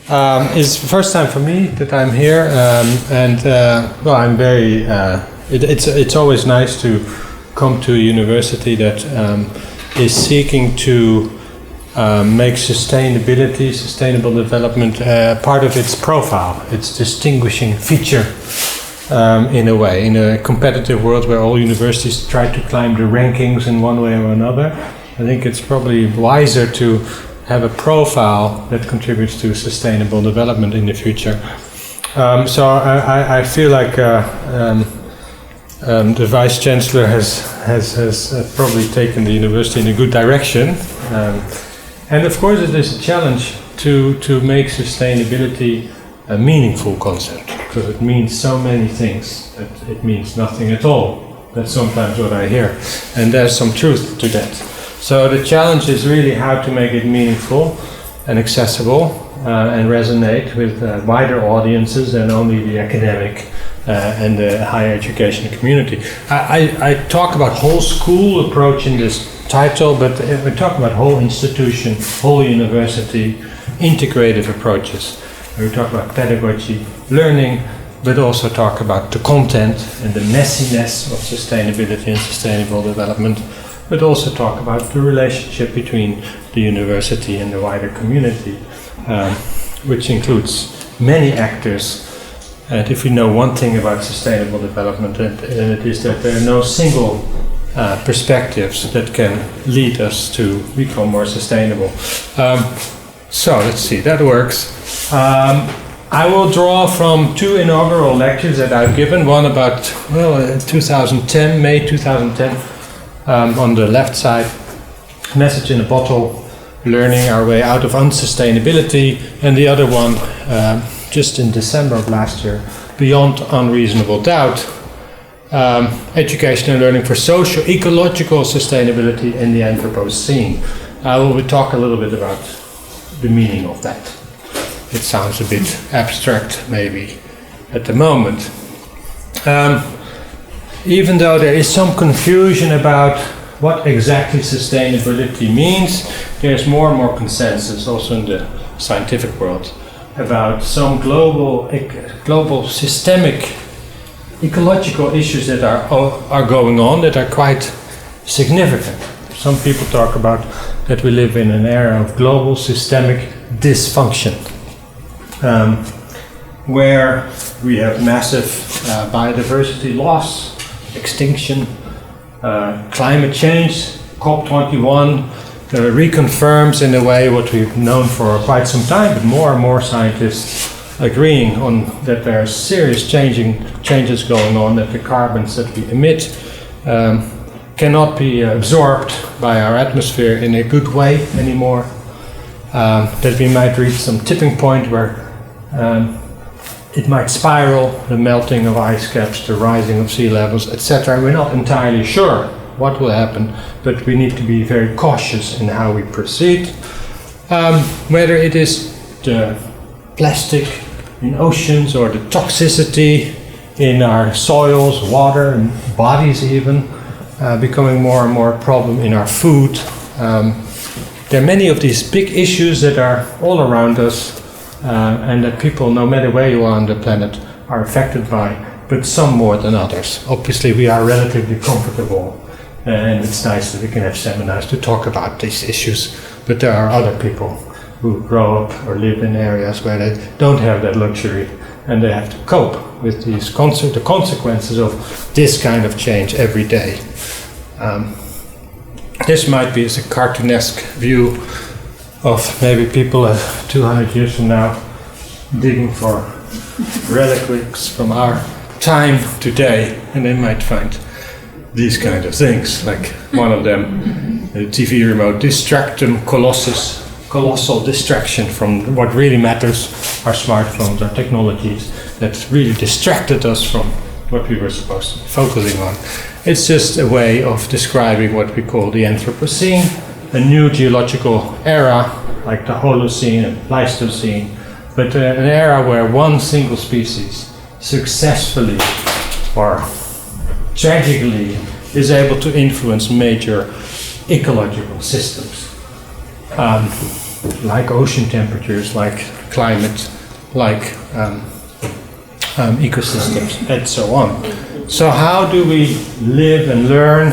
It's the first time for me that I'm here, well, I'm very. It's always nice to come to a university that is seeking to make sustainable development part of its profile, its distinguishing feature. In a way, in a competitive world where all universities try to climb the rankings in one way or another, I think it's probably wiser to have a profile that contributes to sustainable development in the future. So I feel like the Vice Chancellor has probably taken the university in a good direction. And of course it is a challenge to make sustainability a meaningful concept, because it means so many things that it means nothing at all. That's sometimes what I hear, and there's some truth to that. So the challenge is really how to make it meaningful and accessible and resonate with wider audiences than only the academic and the higher education community. I talk about whole school approach in this title, but we talk about whole institution, whole university, integrative approaches. We talk about pedagogy, learning, but also talk about the content and the messiness of sustainability and sustainable development, but also talk about the relationship between the university and the wider community, which includes many actors. And if we know one thing about sustainable development, and it is that there are no single perspectives that can lead us to become more sustainable. So let's see, that works. I will draw from two inaugural lectures that I've given, one about, 2010, May 2010, on the left side, Message in a Bottle, Learning Our Way Out of Unsustainability, and the other one, just in December of last year, Beyond Unreasonable Doubt, Education and Learning for Social, Ecological Sustainability in the Anthropocene. I will talk a little bit about the meaning of that. It sounds a bit abstract maybe at the moment. Even though there is some confusion about what exactly sustainability means, there's more and more consensus also in the scientific world about some global systemic ecological issues that are going on that are quite significant. Some people talk about that we live in an era of global systemic dysfunction, where we have massive biodiversity loss, extinction, climate change. COP21 reconfirms in a way what we've known for quite some time, but more and more scientists agreeing on that there are serious changes going on, that the carbons that we emit cannot be absorbed by our atmosphere in a good way anymore, that we might reach some tipping point where it might spiral, the melting of ice caps, the rising of sea levels, etc. We're not entirely sure what will happen, but we need to be very cautious in how we proceed. Whether it is the plastic in oceans or the toxicity in our soils, water, and bodies even, becoming more and more a problem in our food. There are many of these big issues that are all around us, and that people, no matter where you are on the planet, are affected by, but some more than others. Obviously we are relatively comfortable, and it's nice that we can have seminars to talk about these issues, but there are other people who grow up or live in areas where they don't have that luxury, and they have to cope with these the consequences of this kind of change every day. This might be as a cartoonesque view of maybe people 200 years from now digging for relics from our time today, and they might find these kind of things, like one of them, the TV remote, distractum colossal distraction from what really matters, our smartphones, our technologies that really distracted us from what we were supposed to be focusing on. It's just a way of describing what we call the Anthropocene, a new geological era like the Holocene and Pleistocene, but an era where one single species successfully or tragically is able to influence major ecological systems. like ocean temperatures, like climate, like ecosystems, and so on. So how do we live and learn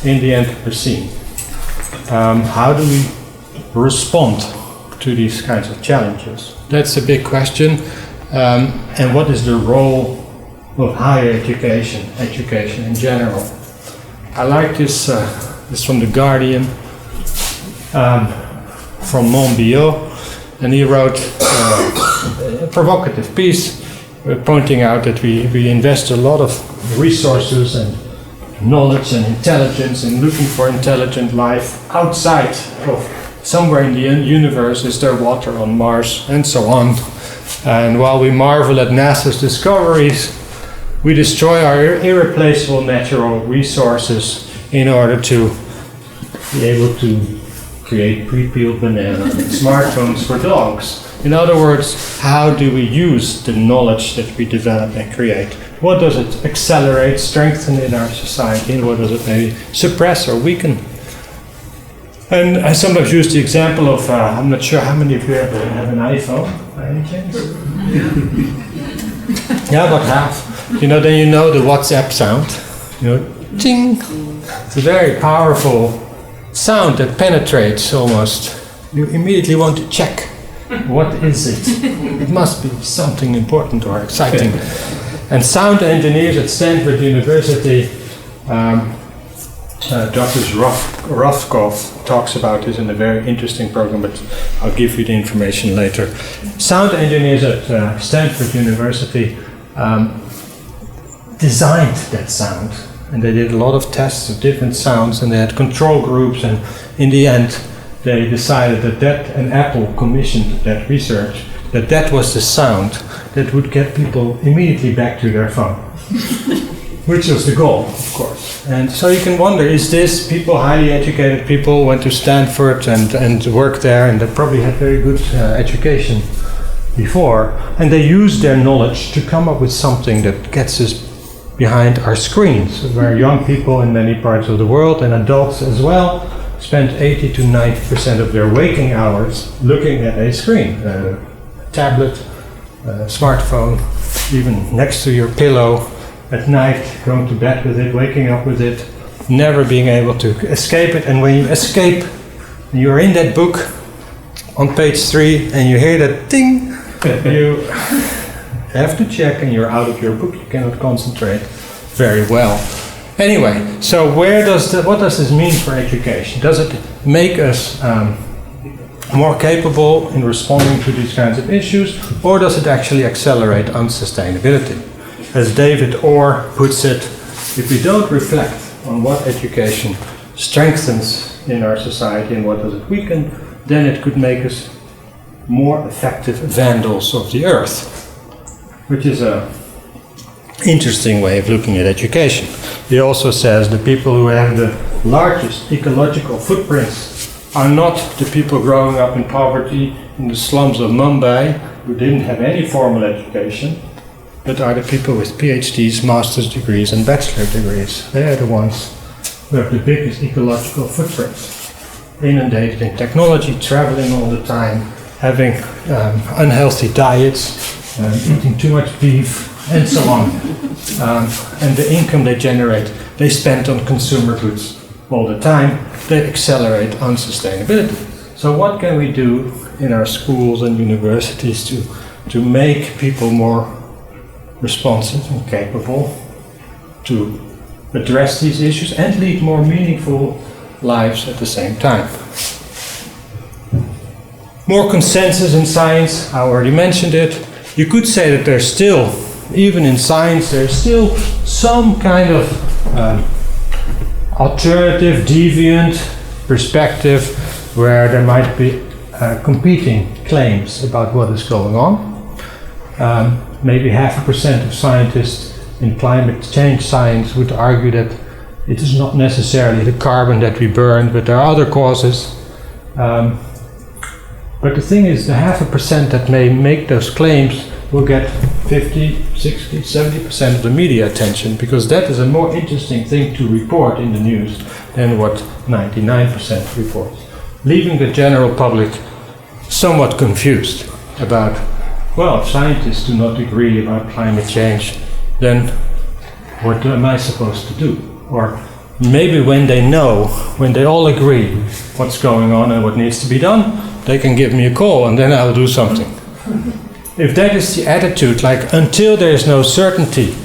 in the Anthropocene? How do we respond to these kinds of challenges? That's a big question. And what is the role of higher education in general? I like this from The Guardian, from Monbiot, and he wrote a provocative piece pointing out that we invest a lot of resources and knowledge and intelligence in looking for intelligent life outside of somewhere in the universe. Is there water on Mars, and so on. And while we marvel at NASA's discoveries, we destroy our irreplaceable natural resources in order to be able to create pre-peeled banana and smartphones for dogs. In other words, how do we use the knowledge that we develop and create? What does it accelerate, strengthen in our society, and what does it maybe suppress or weaken? And I sometimes use the example of, I'm not sure how many of you have an iPhone, by any chance? Yeah, about half. You know, then you know the WhatsApp sound. You know, ting! It's a very powerful sound that penetrates almost. You immediately want to check. What is it? It must be something important or exciting. And sound engineers at Stanford University, Dr. Rothkopf talks about this in a very interesting program, but I'll give you the information later. Sound engineers at Stanford University designed that sound, and they did a lot of tests of different sounds, and they had control groups, and in the end they decided that and Apple commissioned that research, that was the sound that would get people immediately back to their phone. Which was the goal, of course. And so you can wonder, is this people, highly educated people, went to Stanford and worked there, and they probably had very good education before, and they used their knowledge to come up with something that gets us behind our screens, where young people in many parts of the world, and adults as well, spend 80 to 90% of their waking hours looking at a screen, a tablet, a smartphone, even next to your pillow, at night, going to bed with it, waking up with it, never being able to escape it. And when you escape, you're in that book on page 3 and you hear that ding, you have to check and you're out of your book. You cannot concentrate very well. Anyway, so what does this mean for education? Does it make us more capable in responding to these kinds of issues, or does it actually accelerate unsustainability? As David Orr puts it, if we don't reflect on what education strengthens in our society and what does it weaken, then it could make us more effective vandals of the earth, which is an interesting way of looking at education. He also says the people who have the largest ecological footprints are not the people growing up in poverty in the slums of Mumbai who didn't have any formal education, but are the people with PhDs, master's degrees and bachelor degrees. They are the ones who have the biggest ecological footprints. Inundated in technology, traveling all the time, having unhealthy diets, eating too much beef, and so on. And the income they generate, they spend on consumer goods all the time. They accelerate unsustainability. So what can we do in our schools and universities to make people more responsive and capable to address these issues and lead more meaningful lives at the same time? More consensus in science, I already mentioned it. You could say that there's still, even in science, there's still some kind of alternative, deviant perspective where there might be competing claims about what is going on. Maybe 0.5% of scientists in climate change science would argue that it is not necessarily the carbon that we burn, but there are other causes. But the thing is, the 0.5% that may make those claims will get 50, 60, 70% of the media attention, because that is a more interesting thing to report in the news than what 99% reports. Leaving the general public somewhat confused about, well, if scientists do not agree about climate change, then what am I supposed to do? Or maybe when they all agree what's going on and what needs to be done, they can give me a call and then I'll do something. If that is the attitude, like until there is no certainty,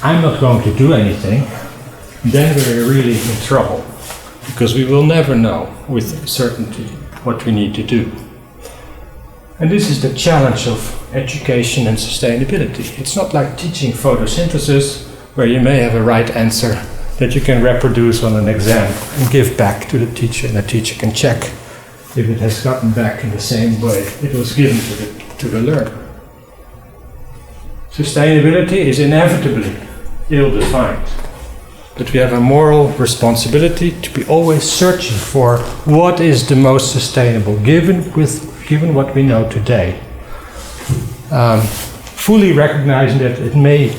I'm not going to do anything, then we're really in trouble. Because we will never know with certainty what we need to do. And this is the challenge of education and sustainability. It's not like teaching photosynthesis, where you may have a right answer that you can reproduce on an exam and give back to the teacher, and the teacher can check if it has gotten back in the same way it was given to the learner. Sustainability is inevitably ill-defined, but we have a moral responsibility to be always searching for what is the most sustainable, given what we know today. Fully recognizing that it may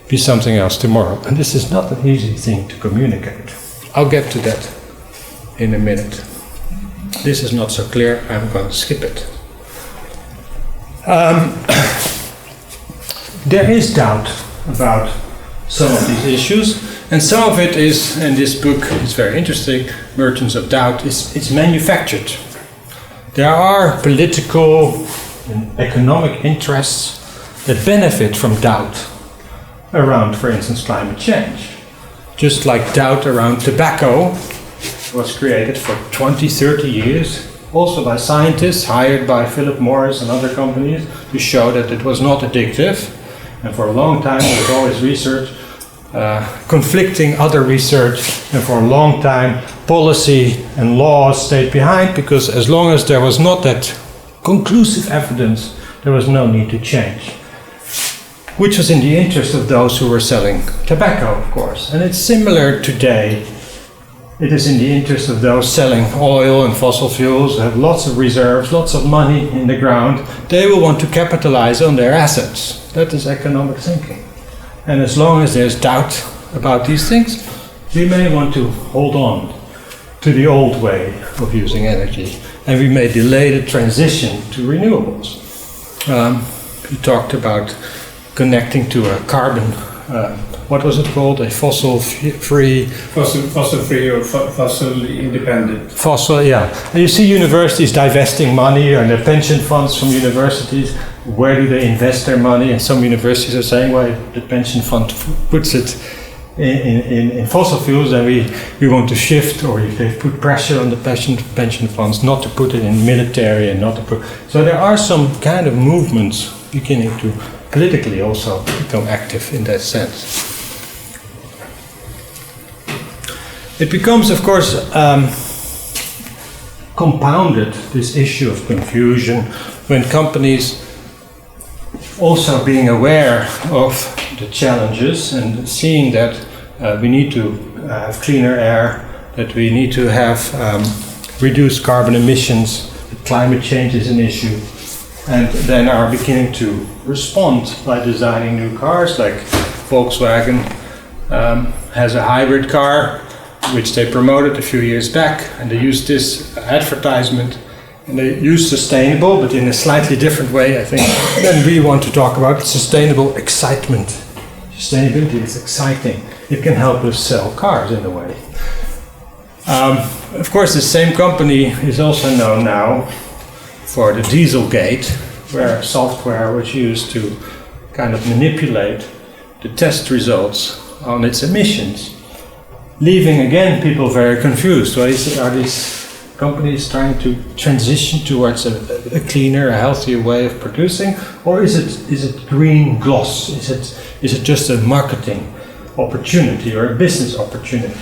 be something else tomorrow. And this is not an easy thing to communicate. I'll get to that in a minute. This is not so clear, I'm going to skip it. There is doubt about some of these issues, and some of it is, in this book, it's very interesting, Merchants of Doubt, it's manufactured. There are political and economic interests that benefit from doubt around, for instance, climate change. Just like doubt around tobacco was created for 20, 30 years, also by scientists hired by Philip Morris and other companies to show that it was not addictive. And for a long time there was always research, conflicting other research, and for a long time policy and laws stayed behind, because as long as there was not that conclusive evidence, there was no need to change. Which was in the interest of those who were selling tobacco, of course. And it's similar today. It is in the interest of those selling oil and fossil fuels, who have lots of reserves, lots of money in the ground. They will want to capitalize on their assets. That is economic thinking. And as long as there's doubt about these things, we may want to hold on to the old way of using energy. And we may delay the transition to renewables. We talked about connecting to a carbon, what was it called? A fossil-free or fossil independent. Fossil, yeah. And you see universities divesting money, and their pension funds from universities. Where do they invest their money? And some universities are saying, well, the pension fund puts it in fossil fuels, and we want to shift, or if they put pressure on the pension funds not to put it in military and not to put. So there are some kind of movements beginning to politically also become active in that sense. It becomes, of course, compounded, this issue of confusion, when companies, also being aware of the challenges and seeing that we need to have cleaner air, that we need to have reduced carbon emissions, that climate change is an issue, and then are beginning to respond by designing new cars, like Volkswagen has a hybrid car, which they promoted a few years back, and they used this advertisement, and they use sustainable, but in a slightly different way, I think, than we want to talk about. Sustainable excitement. Sustainability is exciting. It can help us sell cars in a way. Of course, the same company is also known now for the Dieselgate, where software was used to kind of manipulate the test results on its emissions, leaving again people very confused. Are these companies trying to transition towards a cleaner, a healthier way of producing, or is it green gloss? Is it just a marketing opportunity or a business opportunity?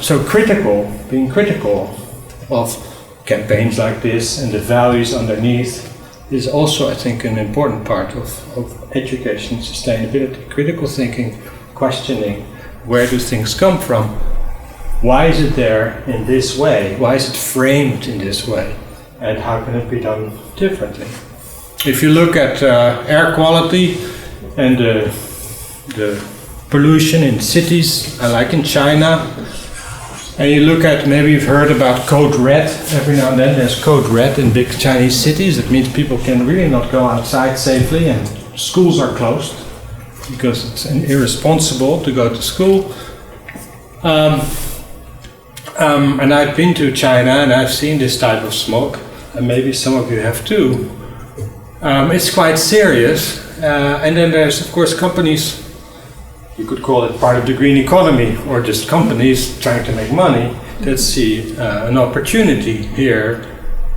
So being critical of campaigns like this and the values underneath is also, I think, an important part of education sustainability. Critical thinking, questioning, where do things come from? Why is it there in this way? Why is it framed in this way? And how can it be done differently? If you look at air quality and the pollution in cities, like in China, and you look at, maybe you've heard about code red. Every now and then there's code red in big Chinese cities. That means people can really not go outside safely, and schools are closed because it's irresponsible to go to school. And I've been to China and I've seen this type of smoke, and maybe some of you have too. It's quite serious. And then there's, of course, companies, you could call it part of the green economy, or just companies trying to make money, that see an opportunity here,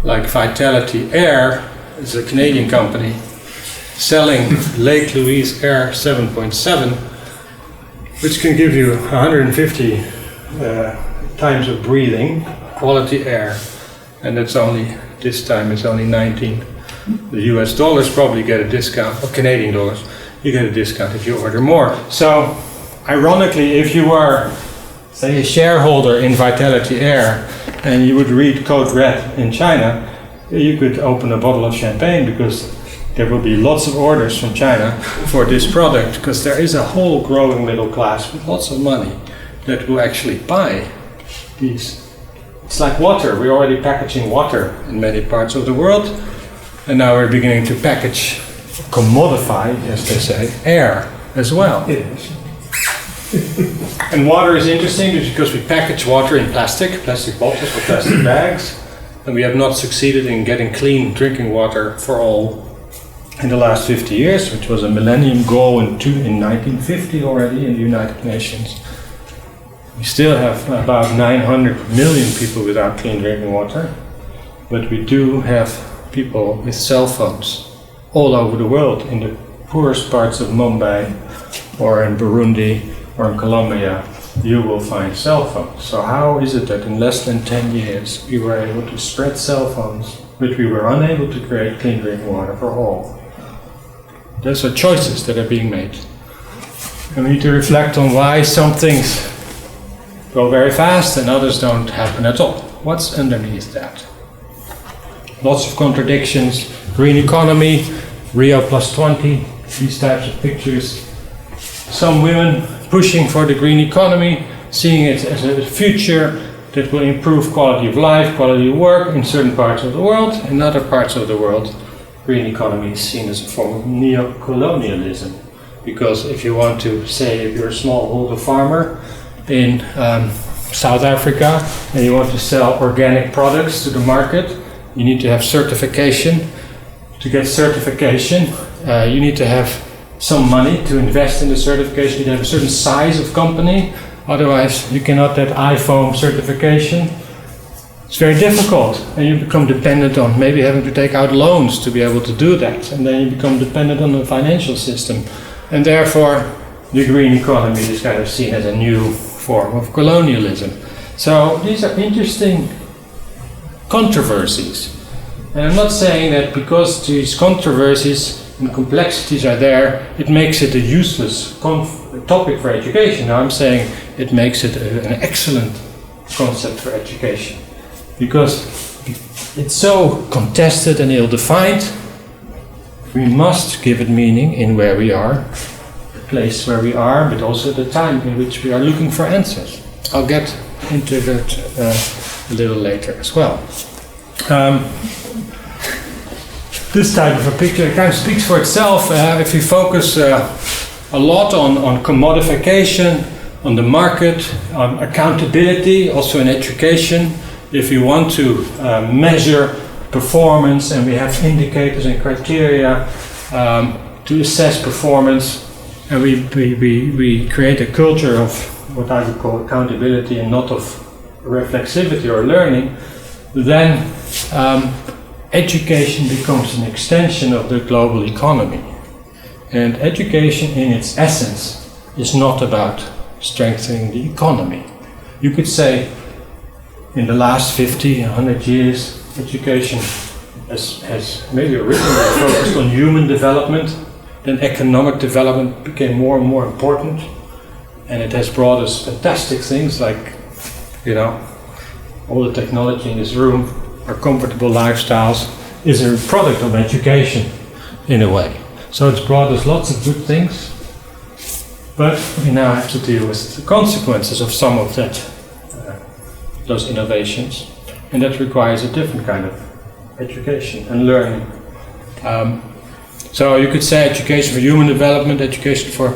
like Vitality Air is a Canadian company selling Lake Louise Air 7.7, which can give you 150 times of breathing, quality air, and that's only, this time it's only 19. The US dollars probably get a discount, or Canadian dollars, you get a discount if you order more. So, ironically, if you are, say, a shareholder in Vitality Air, and you would read code red in China, you could open a bottle of champagne, because there will be lots of orders from China for this product, because there is a whole growing middle class with lots of money that will actually buy these. It's like water. We're already packaging water in many parts of the world, and now we're beginning to package, commodify, as they say, air as well. It is. And water is interesting because we package water in plastic bottles or plastic bags, and we have not succeeded in getting clean drinking water for all in the last 50 years, which was a millennium goal in 1950 already in the United Nations. We still have about 900 million people without clean drinking water, but we do have people with cell phones all over the world. In the poorest parts of Mumbai, or in Burundi, or in Colombia, you will find cell phones. So how is it that in less than 10 years we were able to spread cell phones, but we were unable to create clean drinking water for all? Those are choices that are being made. And we need to reflect on why some things go very fast and others don't happen at all. What's underneath that? Lots of contradictions. Green economy, Rio +20, these types of pictures. Some women pushing for the green economy, seeing it as a future that will improve quality of life, quality of work in certain parts of the world. In other parts of the world, green economy is seen as a form of neo-colonialism. Because if you want to say, if you're a smallholder farmer in South Africa and you want to sell organic products to the market, you need to have certification. To get certification, you need to have some money to invest in the certification. You need to have a certain size of company, otherwise you cannot get iPhone certification. It's very difficult, and you become dependent on maybe having to take out loans to be able to do that, and then you become dependent on the financial system. And therefore, the green economy is kind of seen as a new form of colonialism. So these are interesting controversies. And I'm not saying that because these controversies and complexities are there, it makes it a useless topic for education. Now I'm saying it makes it an excellent concept for education. Because it's so contested and ill-defined, we must give it meaning in where we are, the place where we are, but also the time in which we are looking for answers. I'll get into that a little later as well. This type of a picture kind of speaks for itself. If we focus a lot on commodification, on the market, on accountability, also in education, if we want to measure performance and we have indicators and criteria to assess performance, and we create a culture of what I would call accountability and not of reflexivity or learning, then education becomes an extension of the global economy. And education in its essence is not about strengthening the economy. You could say in the last 50, 100 years, education has maybe originally focused on human development, then economic development became more and more important, and it has brought us fantastic things like, all the technology in this room, our comfortable lifestyles, is a product of education in a way. So it's brought us lots of good things, but we now have to deal with the consequences of some of that those innovations, and that requires a different kind of education and learning. So you could say education for human development, education for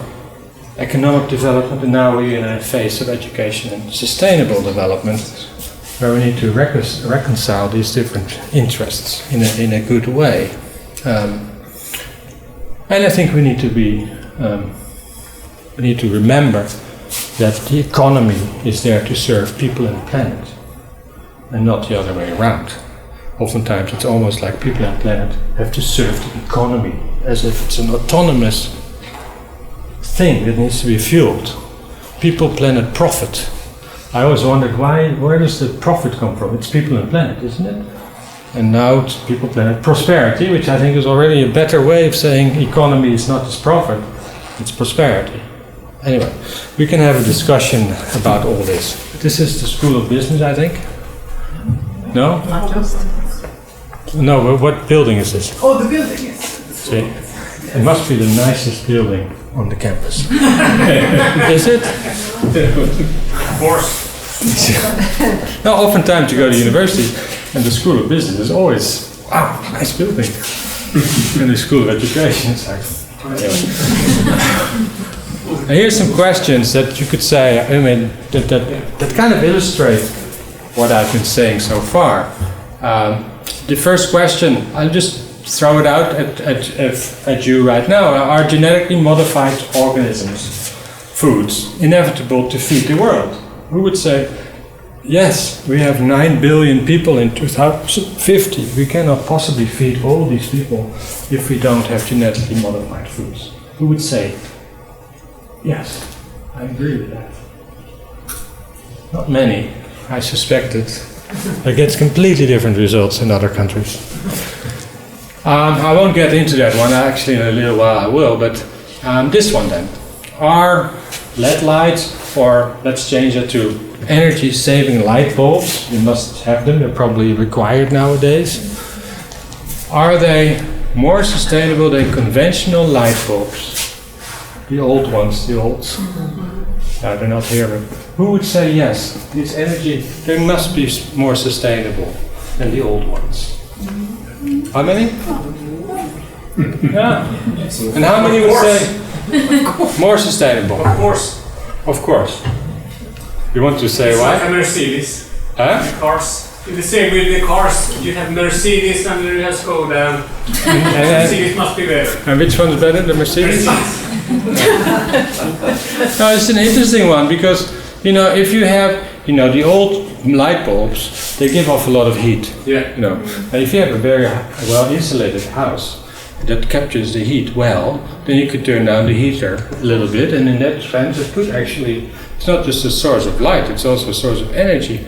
economic development, and now we're in a phase of education and sustainable development, where we need to reconcile these different interests in a good way. And I think we need to remember that the economy is there to serve people and the planet, and not the other way around. Oftentimes it's almost like people and planet have to serve the economy, as if it's an autonomous thing that needs to be fueled. People, planet, profit. I always wondered where does the profit come from? It's people and planet, isn't it? And now it's people, planet, prosperity, which I think is already a better way of saying economy is not just profit, it's prosperity. Anyway, we can have a discussion about all this. This is the School of Business, I think. No? Not just. No, but what building is this? Oh, the building is. See, it must be the nicest building on the campus. Is it? Of course. Now, oftentimes you go to university and the School of Business is always, wow, nice building. And the School of Education, it's like, anyway. And here's some questions that you could say, I mean, that kind of illustrate what I've been saying so far. The first question, I'll just throw it out at you right now. Are genetically modified organisms, foods, inevitable to feed the world? Who would say, yes, we have 9 billion people in 2050. We cannot possibly feed all these people if we don't have genetically modified foods. Who would say, yes, I agree with that? Not many. I suspect it gets completely different results in other countries. I won't get into that one, actually in a little while I will, but this one then. Are LED lights, or let's change it to energy-saving light bulbs, you must have them, they're probably required nowadays. Are they more sustainable than conventional light bulbs? The old ones, the olds. They're not here, but who would say yes? This energy, they must be more sustainable than the old ones. How many? Yeah. And how many would say more sustainable? Of course. Of course. You want to say It's why? like a Mercedes. Huh? Cars. It's the same with the cars. You have Mercedes and you have Skoda. Mercedes must be better. And which one is better, the Mercedes? No, it's an interesting one because, if you have, the old light bulbs, they give off a lot of heat. Yeah. And if you have a very well insulated house that captures the heat well, then you could turn down the heater a little bit, and in that sense, it could actually. It's not just a source of light; it's also a source of energy.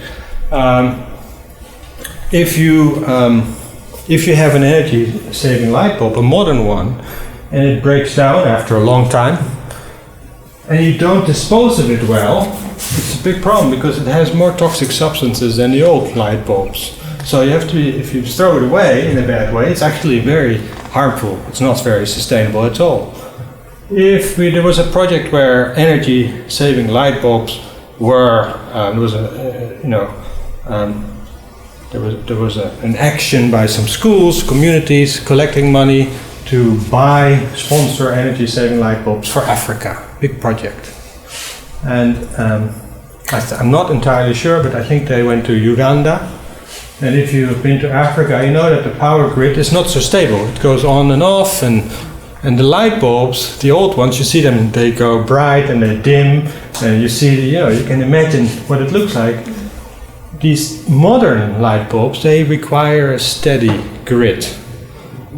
If you have an energy-saving light bulb, a modern one, and it breaks down after a long time, and you don't dispose of it well, it's a big problem because it has more toxic substances than the old light bulbs. So you have to, if you throw it away in a bad way, it's actually very harmful. It's not very sustainable at all. If there was a project where energy-saving light bulbs were, there was an action by some schools, communities, collecting money to sponsor energy-saving light bulbs for Africa. Big project. And I'm not entirely sure, but I think they went to Uganda. And if you've been to Africa, you know that the power grid is not so stable. It goes on and off, and the light bulbs, the old ones, you see them, they go bright and they dim, and you see, you can imagine what it looks like. These modern light bulbs, they require a steady grid.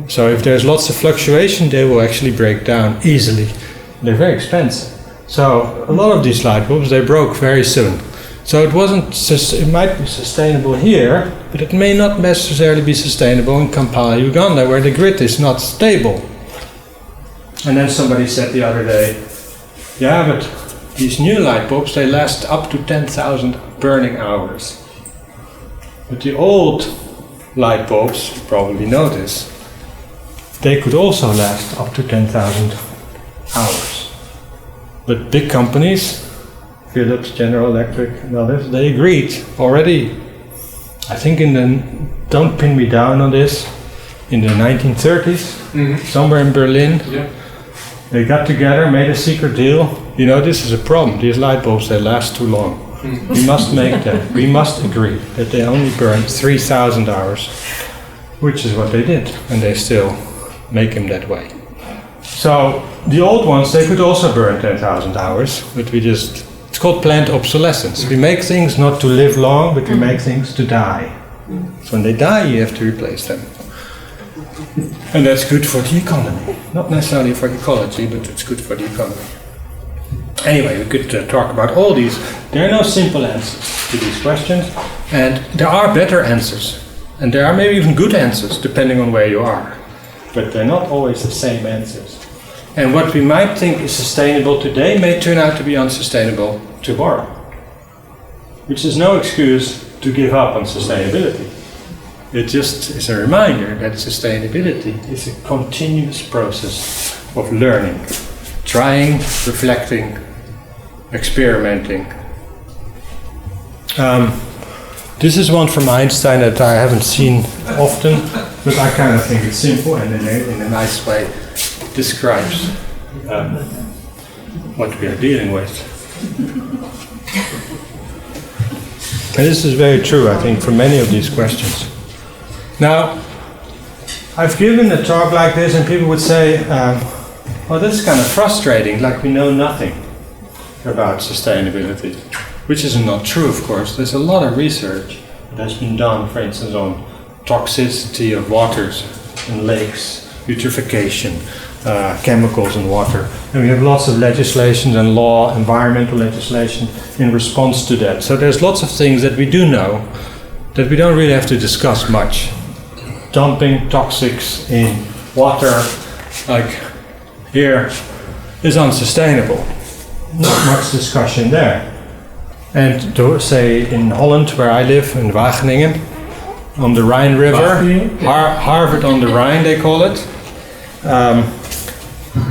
So if there's lots of fluctuation, they will actually break down easily. They're very expensive. So a lot of these light bulbs, they broke very soon. So it might be sustainable here, but it may not necessarily be sustainable in Kampala, Uganda, where the grid is not stable. And then somebody said the other day, yeah, but these new light bulbs, they last up to 10,000 burning hours. But the old light bulbs, you probably know this, they could also last up to 10,000 hours. But big companies, Philips, General Electric, and others, they agreed already, I think don't pin me down on this, in the 1930s, somewhere in Berlin. Yeah. They got together, made a secret deal. You know, this is a problem. These light bulbs, they last too long. We must make them. We must agree that they only burn 3,000 hours, which is what they did, and they still make them that way. So the old ones, they could also burn 10,000 hours, but it's called planned obsolescence. We make things not to live long, but we make things to die. So when they die, you have to replace them. And that's good for the economy. Not necessarily for ecology, but it's good for the economy. Anyway, we could talk about all these. There are no simple answers to these questions, and there are better answers. And there are maybe even good answers, depending on where you are. But they're not always the same answers. And what we might think is sustainable today may turn out to be unsustainable tomorrow. Which is no excuse to give up on sustainability. It just is a reminder that sustainability is a continuous process of learning, trying, reflecting, experimenting. This is one from Einstein that I haven't seen often, but I kind of think it's simple and in a nice way describes what we are dealing with. And this is very true, I think, for many of these questions. Now, I've given a talk like this and people would say, well, this is kind of frustrating, like we know nothing about sustainability, which is not true, of course. There's a lot of research that has been done, for instance, on toxicity of waters and lakes, eutrophication, chemicals in water. And we have lots of legislation and law, environmental legislation in response to that. So there's lots of things that we do know that we don't really have to discuss much. Dumping toxics in water, like here, is unsustainable. Not much discussion there. And to say in Holland, where I live, in Wageningen, on the Rhine River, Harvard on the Rhine they call it.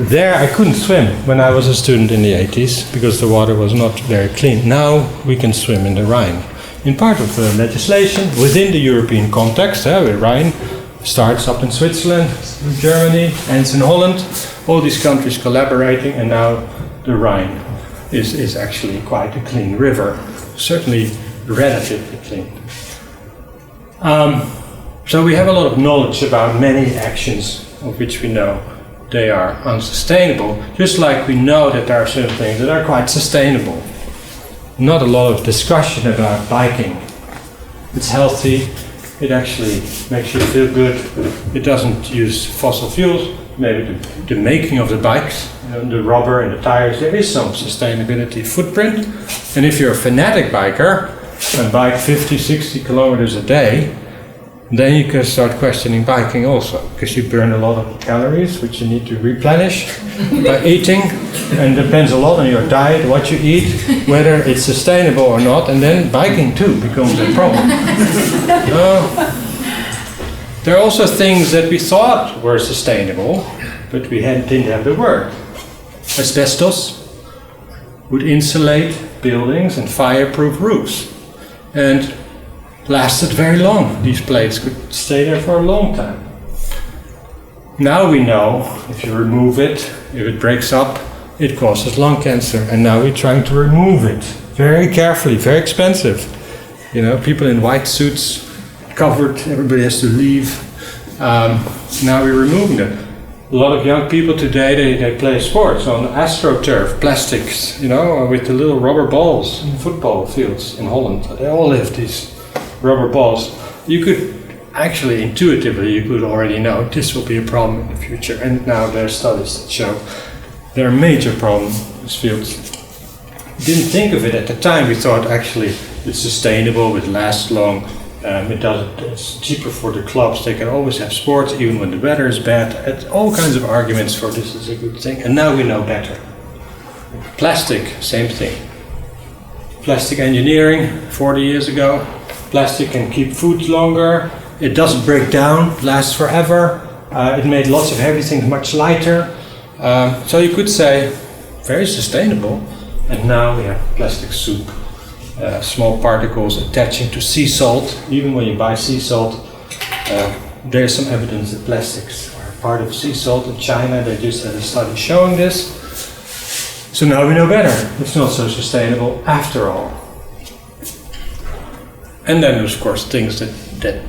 There I couldn't swim when I was a student in the 80s because the water was not very clean. Now we can swim in the Rhine. In part of the legislation within the European context, the Rhine starts up in Switzerland, Germany, ends in Holland, all these countries collaborating, and now the Rhine is actually quite a clean river, certainly relatively clean. So we have a lot of knowledge about many actions of which we know they are unsustainable, just like we know that there are certain things that are quite sustainable. Not a lot of discussion about biking. It's healthy, it actually makes you feel good, it doesn't use fossil fuels, maybe the making of the bikes, the rubber and the tires, there is some sustainability footprint. And if you're a fanatic biker and bike 50, 60 kilometers a day, then you can start questioning biking also, because you burn a lot of calories which you need to replenish by eating, and depends a lot on your diet, what you eat, whether it's sustainable or not, and then biking too becomes a problem. There are also things that we thought were sustainable, but we didn't have the word. Asbestos would insulate buildings and fireproof roofs, and lasted very long. These plates could stay there for a long time. Now we know if you remove it, if it breaks up, it causes lung cancer, and now we're trying to remove it very carefully, very expensive. You know, people in white suits, covered, everybody has to leave. Now we're removing it. A lot of young people today, they play sports on astroturf, plastics, you know, with the little rubber balls in football fields in Holland. They all have these rubber balls. You could actually intuitively, you could already know this will be a problem in the future, and now there are studies that show there are major problems in these fields. Didn't think of it at the time. We thought actually it's sustainable, it lasts long, it's cheaper for the clubs, they can always have sports even when the weather is bad. All kinds of arguments for this is a good thing, and now we know better. Plastic, same thing. Plastic engineering 40 years ago. Plastic can keep food longer, it doesn't break down, lasts forever, it made lots of heavy things much lighter. So you could say, very sustainable, And now we have plastic soup, small particles attaching to sea salt. Even when you buy sea salt, there's some evidence that plastics are part of sea salt. In China, they just had a study showing this. So now we know better. It's not so sustainable after all. And then there's of course things that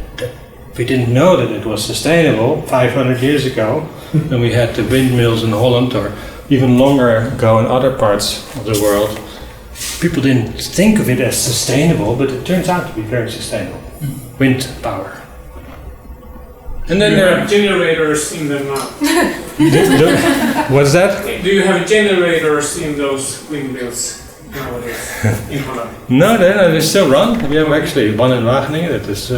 we didn't know that it was sustainable 500 years ago when we had the windmills in Holland, or even longer ago in other parts of the world. People didn't think of it as sustainable, but it turns out to be very sustainable. Wind power. And then there are generators in them now. What's that? Do you have generators in those windmills nowadays in Holland? No, they still run. We have actually one in Wageningen that is.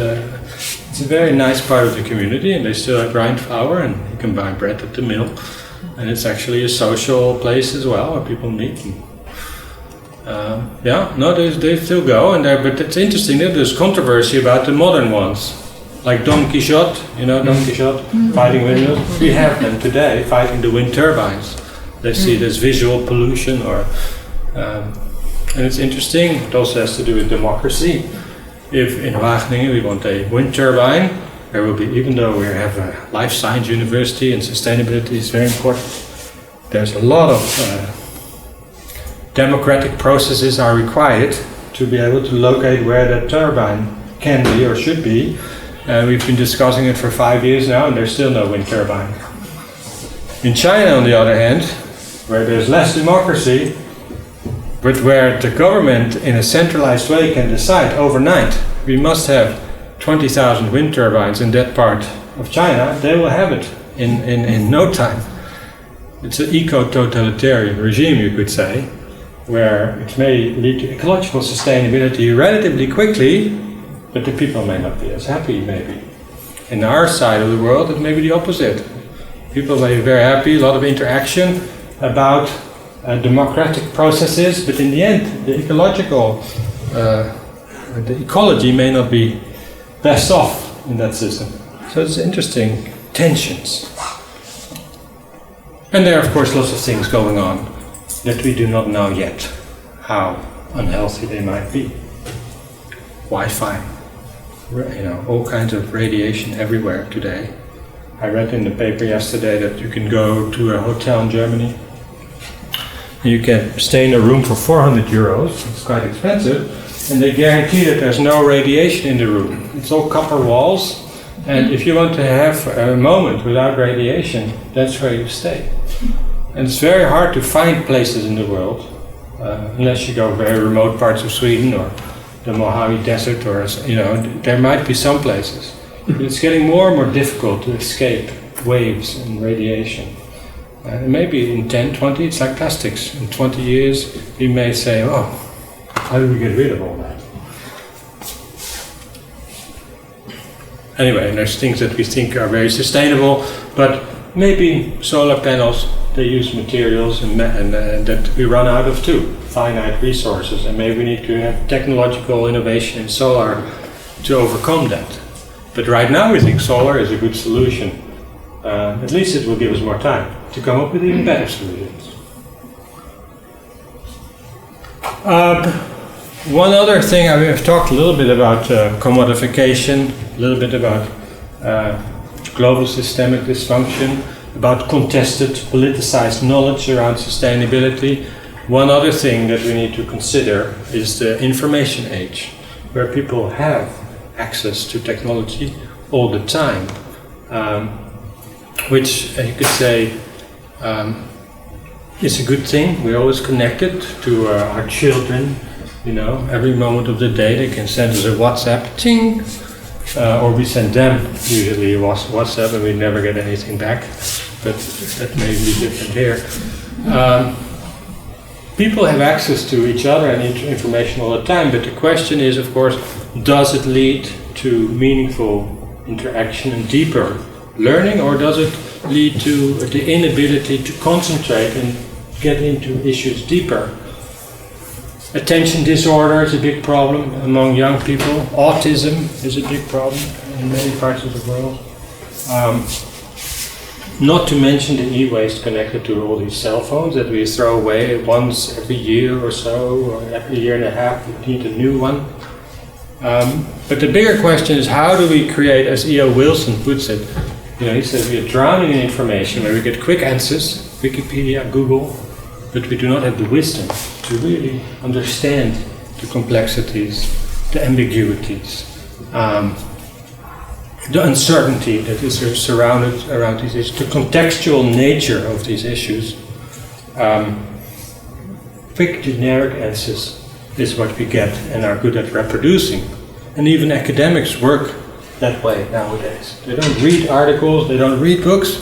It's a very nice part of the community, and they still grind flour, and you can buy bread at the mill. And it's actually a social place as well, where people meet. They still go, but it's interesting that there's controversy about the modern ones, like Don Quixote. You know Don Quixote, fighting windmills. We have them today fighting the wind turbines. They see it as visual pollution, and it's interesting. It also has to do with democracy. If in Wageningen we want a wind turbine, there will be, even though we have a life science university and sustainability is very important, there's a lot of democratic processes are required to be able to locate where that turbine can be or should be. We've been discussing it for 5 years now, and there's still no wind turbine. In China, on the other hand, where there's less democracy, but where the government in a centralized way can decide overnight, we must have 20,000 wind turbines in that part of China, they will have it in no time. It's an eco-totalitarian regime, you could say, where it may lead to ecological sustainability relatively quickly, but the people may not be as happy, maybe. In our side of the world, it may be the opposite. People may be very happy, a lot of interaction about democratic processes, but in the end, the ecology may not be best off in that system. So it's interesting tensions. And there are of course lots of things going on that we do not know yet how unhealthy they might be. Wi-Fi, all kinds of radiation everywhere today. I read in the paper yesterday that you can go to a hotel in Germany. You can stay in a room for 400 euros, it's quite expensive, and they guarantee that there's no radiation in the room. It's all copper walls, and if you want to have a moment without radiation, that's where you stay. And it's very hard to find places in the world, unless you go very remote parts of Sweden or the Mojave Desert, or there might be some places. But it's getting more and more difficult to escape waves and radiation. Maybe in 10, 20, it's like plastics. In 20 years, we may say, oh, how do we get rid of all that? Anyway, there's things that we think are very sustainable, but maybe solar panels, they use materials and that we run out of too, finite resources, and maybe we need to have technological innovation in solar to overcome that. But right now we think solar is a good solution. At least it will give us more time to come up with even better solutions. One other thing, I have talked a little bit about commodification, a little bit about global systemic dysfunction, about contested, politicized knowledge around sustainability. One other thing that we need to consider is the information age, where people have access to technology all the time, which you could say is a good thing. We're always connected to our children, every moment of the day they can send us a WhatsApp, ting, or we send them usually a WhatsApp and we never get anything back, but that may be different here. People have access to each other and information all the time, but the question is, of course, does it lead to meaningful interaction and deeper learning, or does it lead to the inability to concentrate and get into issues deeper? Attention disorder is a big problem among young people. Autism is a big problem in many parts of the world. Not to mention the e-waste connected to all these cell phones that we throw away once every year or so, or every year and a half we need a new one. But the bigger question is, how do we create, as E.O. Wilson puts it, he says we are drowning in information where we get quick answers, Wikipedia, Google, but we do not have the wisdom to really understand the complexities, the ambiguities, the uncertainty that is surrounded around these issues, the contextual nature of these issues. Quick generic answers is what we get and are good at reproducing. And even academics work that way nowadays. They don't read articles, they don't read books,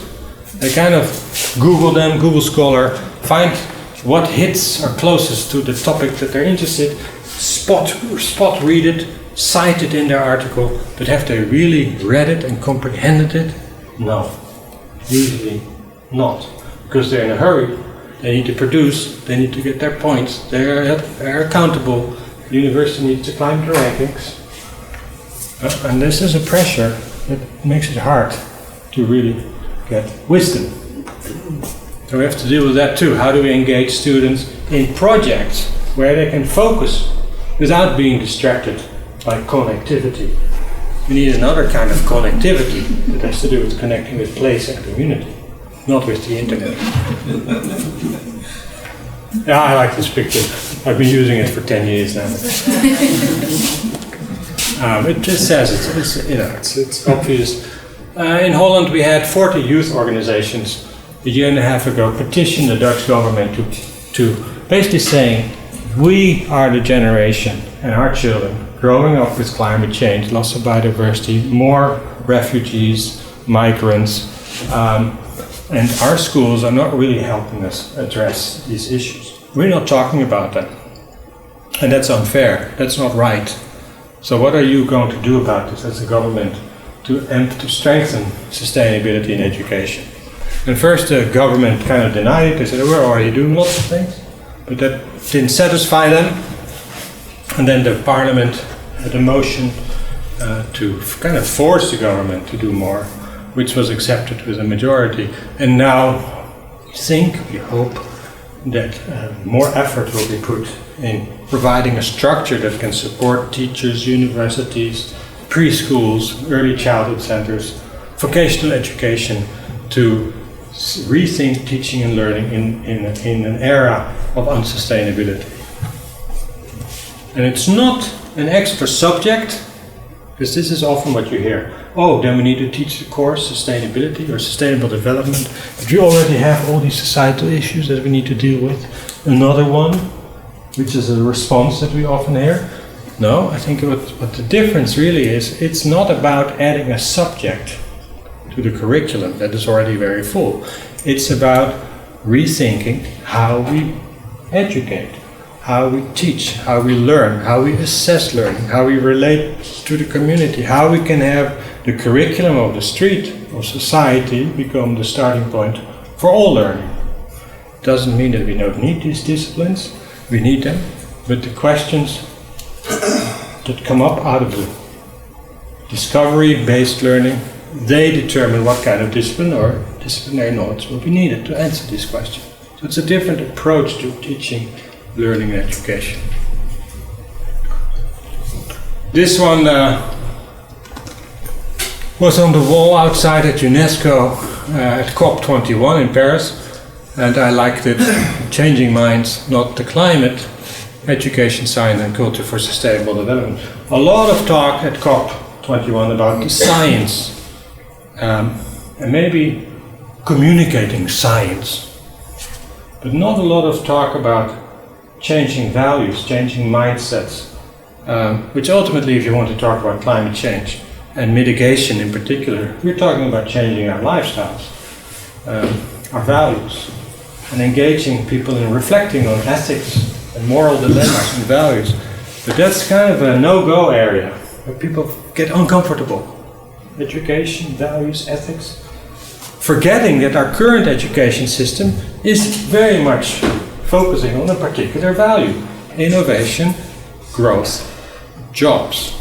they kind of Google them, Google Scholar, find what hits are closest to the topic that they're interested, spot read it, cite it in their article, but have they really read it and comprehended it? No, usually not, because they're in a hurry. They need to produce, they need to get their points, they're accountable, the university needs to climb the rankings. And this is a pressure that makes it hard to really get wisdom. So we have to deal with that too. How do we engage students in projects where they can focus without being distracted by connectivity? We need another kind of connectivity that has to do with connecting with place and community, not with the internet. Yeah, I like this picture. I've been using it for 10 years now. It just says it's obvious. In Holland, we had 40 youth organizations a year and a half ago petition the Dutch government to basically saying, we are the generation and our children growing up with climate change, loss of biodiversity, more refugees, migrants, and our schools are not really helping us address these issues. We're not talking about them. And that's unfair. That's not right. So what are you going to do about this as a government to strengthen sustainability in education? And first the government kind of denied it. They said, we're already doing lots of things. But that didn't satisfy them. And then the parliament had a motion to kind of force the government to do more, which was accepted with a majority. And now we hope that more effort will be put in providing a structure that can support teachers, universities, preschools, early childhood centers, vocational education to rethink teaching and learning in an era of unsustainability. And it's not an extra subject, because this is often what you hear. Oh, then we need to teach the course sustainability or sustainable development. But we already have all these societal issues that we need to deal with. Another one, which is a response that we often hear. No, I think what the difference really is, it's not about adding a subject to the curriculum that is already very full. It's about rethinking how we educate, how we teach, how we learn, how we assess learning, how we relate to the community, how we can have the curriculum of the street of society become the starting point for all learning. Doesn't mean that we don't need these disciplines, we need them, but the questions that come up out of the discovery-based learning, they determine what kind of discipline or disciplinary knowledge will be needed to answer these questions. So it's a different approach to teaching, learning and education. This one was on the wall outside at UNESCO at COP21 in Paris, and I liked it. Changing minds, not the climate, education, science and culture for sustainable development. A lot of talk at COP21 about the science and maybe communicating science, but not a lot of talk about changing values, changing mindsets, which ultimately, if you want to talk about climate change and mitigation in particular, we're talking about changing our lifestyles, our values, and engaging people in reflecting on ethics and moral dilemmas and values. But that's kind of a no-go area where people get uncomfortable. Education, values, ethics. Forgetting that our current education system is very much focusing on a particular value. Innovation, growth, jobs.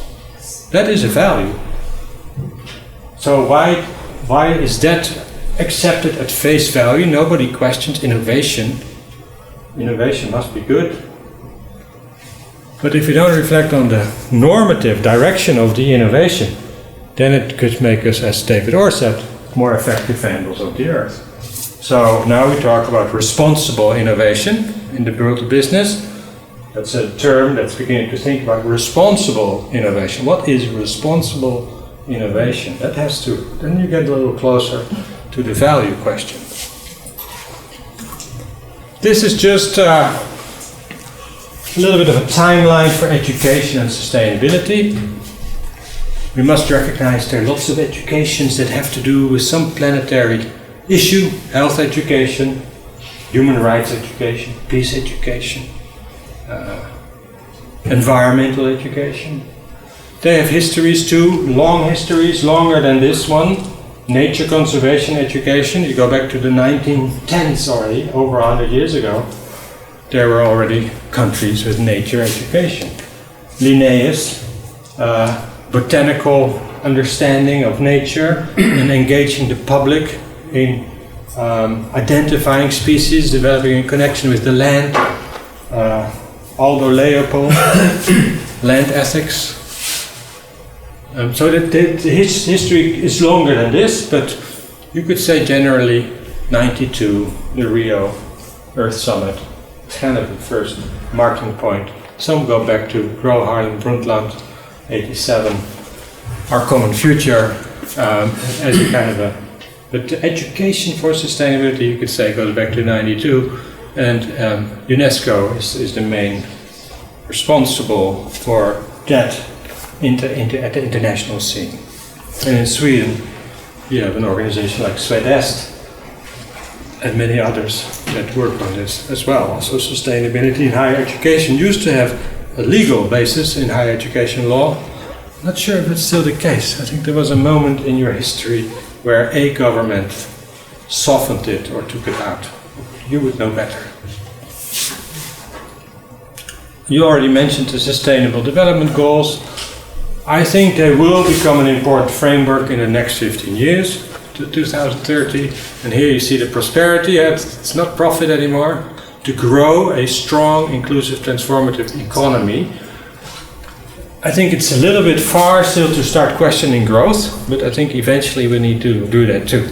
That is a value. So why is that accepted at face value. Nobody questions innovation. Innovation must be good. But if you don't reflect on the normative direction of the innovation, then it could make us, as David Orr said, more effective vandals of the earth. So now we talk about responsible innovation in the world of business. That's a term that's beginning to think about responsible innovation. What is responsible innovation? That has to, then you get a little closer to the value question. This is just a little bit of a timeline for education and sustainability. We must recognize there are lots of educations that have to do with some planetary issue: health education, human rights education, peace education, environmental education. They have histories too, long histories, longer than this one. Nature conservation education, you go back to the 1910s already, over 100 years ago. There were already countries with nature education. Linnaeus, botanical understanding of nature and engaging the public in identifying species, developing a connection with the land. Aldo Leopold, land ethics. So that the history is longer than this, but you could say generally 92, the Rio Earth Summit. It's kind of the first marking point. Some go back to Gro Harlem Brundtland, 87, Our Common Future, as a kind of a. But the education for sustainability, you could say, goes back to 92, and UNESCO is the main responsible for that at the international scene. And in Sweden, you have an organization like Swedest and many others that work on this as well. Also, sustainability in higher education used to have a legal basis in higher education law. Not sure if it's still the case. I think there was a moment in your history where a government softened it or took it out. You would know better. You already mentioned the Sustainable Development Goals. I think they will become an important framework in the next 15 years, to 2030. And here you see the prosperity. It's not profit anymore. To grow a strong, inclusive, transformative economy. I think it's a little bit far still to start questioning growth, but I think eventually we need to do that too.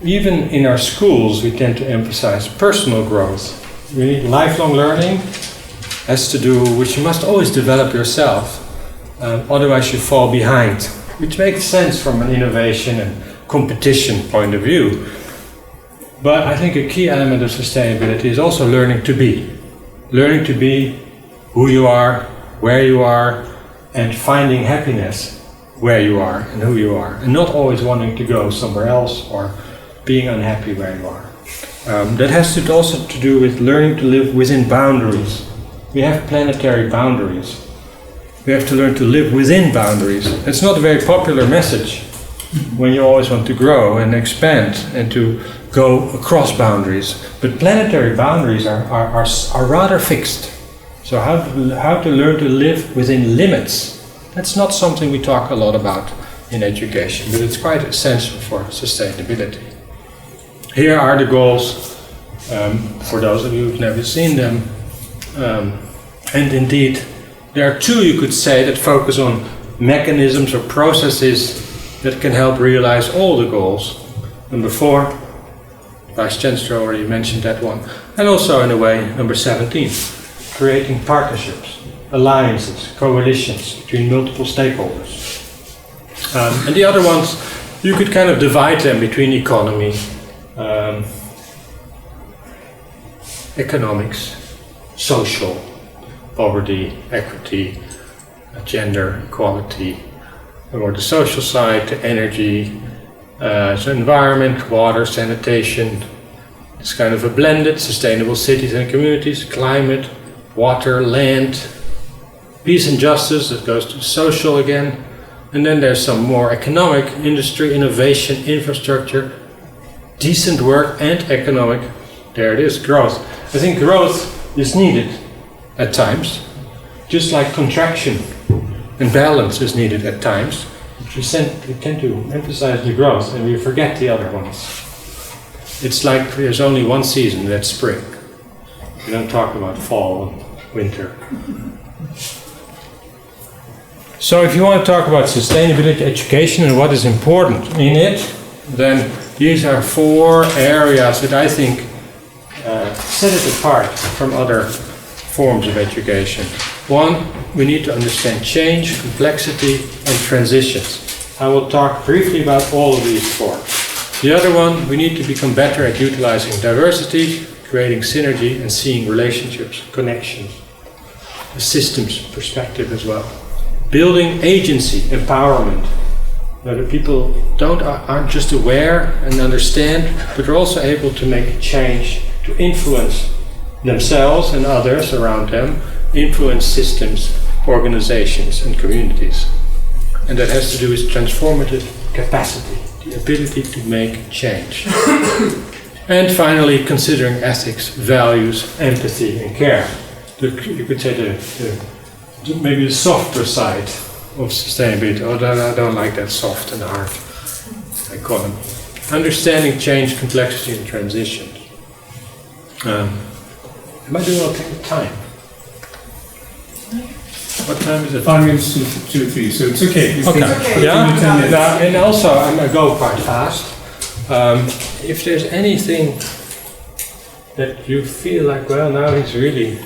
Even in our schools, we tend to emphasize personal growth. We need lifelong learning, has to do, which you must always develop yourself, otherwise you fall behind, which makes sense from an innovation and competition point of view. But I think a key element of sustainability is also learning to be. Learning to be who you are, where you are, and finding happiness where you are and who you are, and not always wanting to go somewhere else or being unhappy where you are. That has to also to do with learning to live within boundaries. We have planetary boundaries. We have to learn to live within boundaries. It's not a very popular message when you always want to grow and expand and to go across boundaries. But planetary boundaries are rather fixed. So how to learn to live within limits. That's not something we talk a lot about in education, but it's quite essential for sustainability. Here are the goals, for those of you who've never seen them. And indeed, there are two, you could say, that focus on mechanisms or processes that can help realize all the goals. Number 4, Vice Chancellor already mentioned that one. And also, in a way, number 17, creating partnerships, alliances, coalitions between multiple stakeholders. And the other ones, you could kind of divide them between economy, economics, social, poverty, equity, gender equality, or the social side, the energy, so environment, water, sanitation. It's kind of a blended, sustainable cities and communities, climate, water, land, peace and justice, that goes to social again. And then there's some more economic, industry, innovation, infrastructure, decent work and economic. There it is, growth. I think growth is needed at times, just like contraction and balance is needed at times. we tend to emphasize the growth and we forget the other ones. It's like there's only one season, that's spring. We don't talk about fall and winter. So if you want to talk about sustainability education and what is important in it, then these are 4 areas that I think set it apart from other forms of education. 1, we need to understand change, complexity, and transitions. I will talk briefly about all of these 4. The other one, we need to become better at utilizing diversity, creating synergy, and seeing relationships, connections, a systems perspective as well. Building agency, empowerment, where people aren't just aware and understand, but are also able to make a change, to influence themselves and others around them, influence systems, organizations, and communities. And that has to do with transformative capacity, the ability to make change. And finally, considering ethics, values, empathy, and care. You could say maybe the softer side of sustainability. Although I don't like that soft and hard economy. Understanding change, complexity, and transition. Am I doing okay with time? What time is it? 5 minutes to 3, so it's okay. Okay. Yeah. Now, and also, I'm gonna go quite fast. If there's anything that you feel like, well, now he's really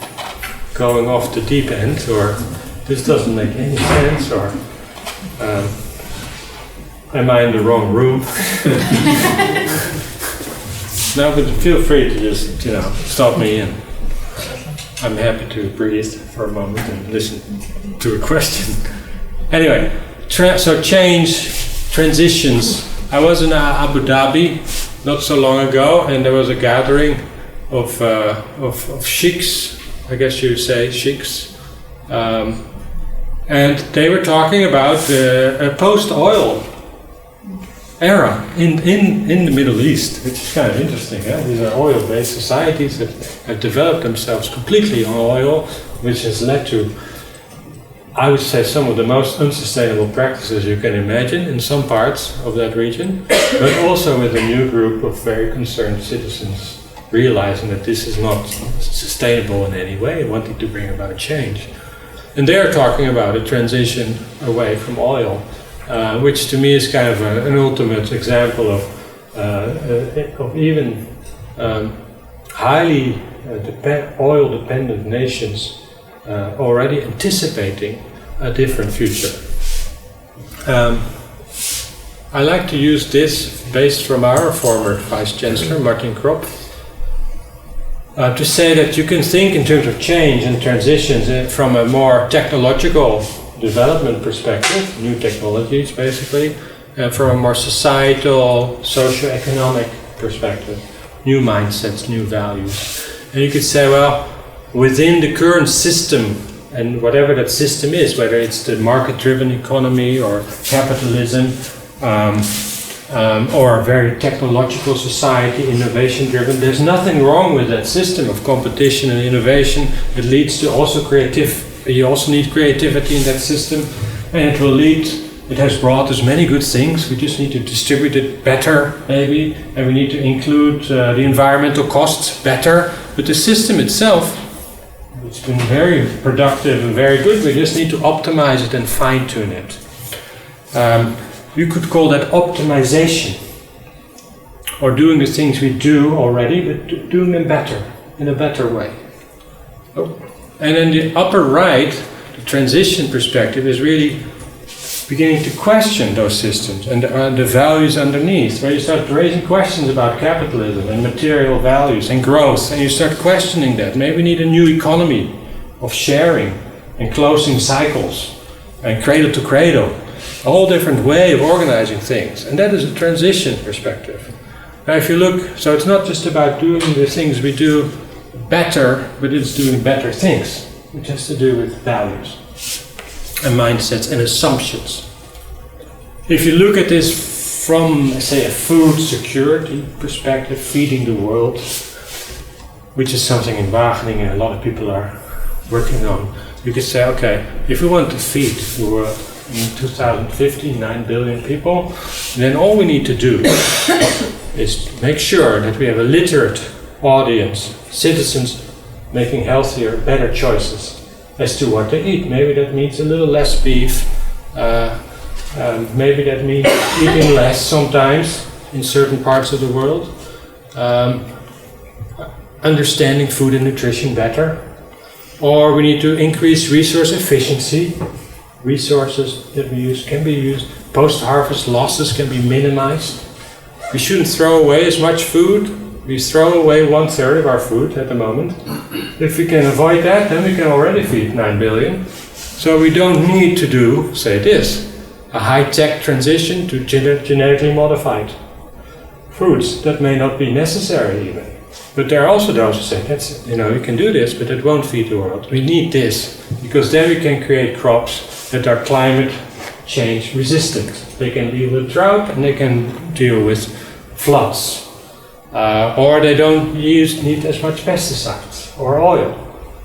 going off the deep end, or this doesn't make any sense, or am I in the wrong room? No, but feel free to just, stop me in. I'm happy to breathe for a moment and listen to a question. Anyway, so change, transitions. I was in Abu Dhabi not so long ago, and there was a gathering of sheikhs, I guess you would say sheikhs, and they were talking about a post-oil era in the Middle East, which is kind of interesting. These are oil-based societies that have developed themselves completely on oil, which has led to, I would say, some of the most unsustainable practices you can imagine in some parts of that region, but also with a new group of very concerned citizens realizing that this is not sustainable in any way, wanting to bring about change. And they're talking about a transition away from oil, which to me is kind of an ultimate example of even highly oil-dependent nations already anticipating a different future. I like to use this based from our former Vice Chancellor, Martin Kropp, to say that you can think in terms of change and transitions from a more technological development perspective, new technologies basically, and from a more societal, socio-economic perspective, new mindsets, new values. And you could say, well, within the current system, and whatever that system is, whether it's the market-driven economy or capitalism, or a very technological society, innovation-driven, there's nothing wrong with that system of competition and innovation. It leads to also you also need creativity in that system, and it has brought us many good things. We just need to distribute it better, maybe, and we need to include the environmental costs better. But the system itself, it's been very productive and very good. We just need to optimize it and fine-tune it. You could call that optimization, or doing the things we do already, but doing them better, in a better way. And in the upper right, the transition perspective is really beginning to question those systems and the values underneath, where you start raising questions about capitalism and material values and growth, and you start questioning that. Maybe we need a new economy of sharing and closing cycles and cradle to cradle, a whole different way of organizing things, and that is a transition perspective. Now if you look, so it's not just about doing the things we do better, but it's doing better things, which has to do with values and mindsets and assumptions. If you look at this from, say, a food security perspective, feeding the world, which is something in Wageningen a lot of people are working on, you could say, okay, if we want to feed the world, in 2050, 9 billion people, then all we need to do is make sure that we have a literate audience, citizens making healthier, better choices as to what they eat. Maybe that means a little less beef, maybe that means eating less sometimes in certain parts of the world, understanding food and nutrition better, or we need to increase resource efficiency. Resources that we use can be used, post-harvest losses can be minimized. We shouldn't throw away as much food. We throw away 1/3 of our food at the moment. If we can avoid that, then we can already feed 9 billion. So we don't need to do, say this, a high-tech transition to genetically modified foods. That may not be necessary even. But there are also those who say, you can do this, but it won't feed the world. We need this, because then we can create crops that are climate change resistant. They can deal with drought and they can deal with floods. Or they don't need as much pesticides or oil.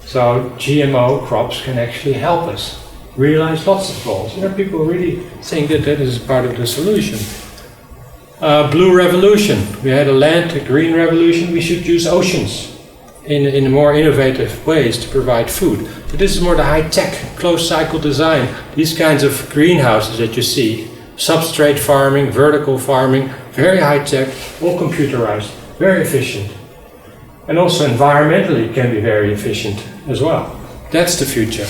So GMO crops can actually help us realize lots of goals. There are people really think that is part of the solution. Blue revolution. We had a green revolution. We should use oceans in more innovative ways to provide food. But this is more the high-tech, closed-cycle design. These kinds of greenhouses that you see, substrate farming, vertical farming, very high-tech, all computerized, very efficient. And also environmentally can be very efficient as well. That's the future.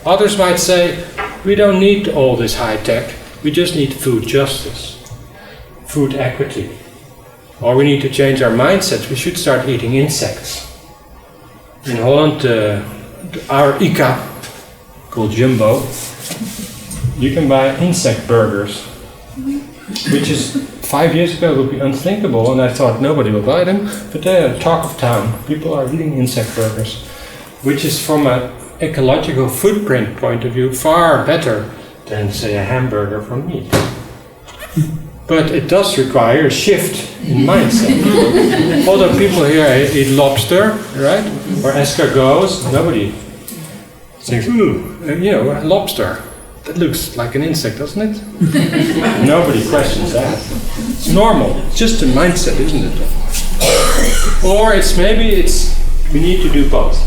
Others might say, we don't need all this high-tech, we just need food justice, food equity. Or we need to change our mindsets, we should start eating insects. In Holland, our ICA, called Jumbo, you can buy insect burgers, which is 5 years ago would be unthinkable, and I thought nobody will buy them, but they're talk of town. People are eating insect burgers, which is from an ecological footprint point of view far better than, say, a hamburger from meat. But it does require a shift in mindset. Although people here eat lobster, right? Or escargots, nobody thinks, lobster. That looks like an insect, doesn't it? Nobody questions that. It's normal. It's just a mindset, isn't it? Or we need to do both.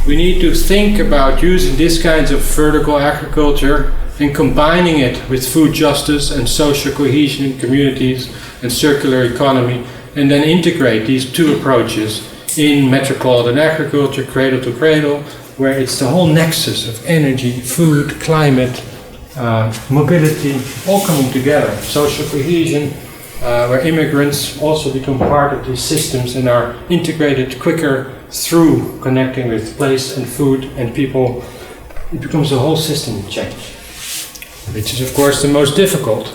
We need to think about using these kinds of vertical agriculture and combining it with food justice and social cohesion in communities and circular economy, and then integrate these two approaches in metropolitan agriculture, cradle to cradle, where it's the whole nexus of energy, food, climate, mobility, all coming together. Social cohesion, where immigrants also become part of these systems and are integrated quicker through connecting with place and food and people. It becomes a whole system change, which is of course the most difficult.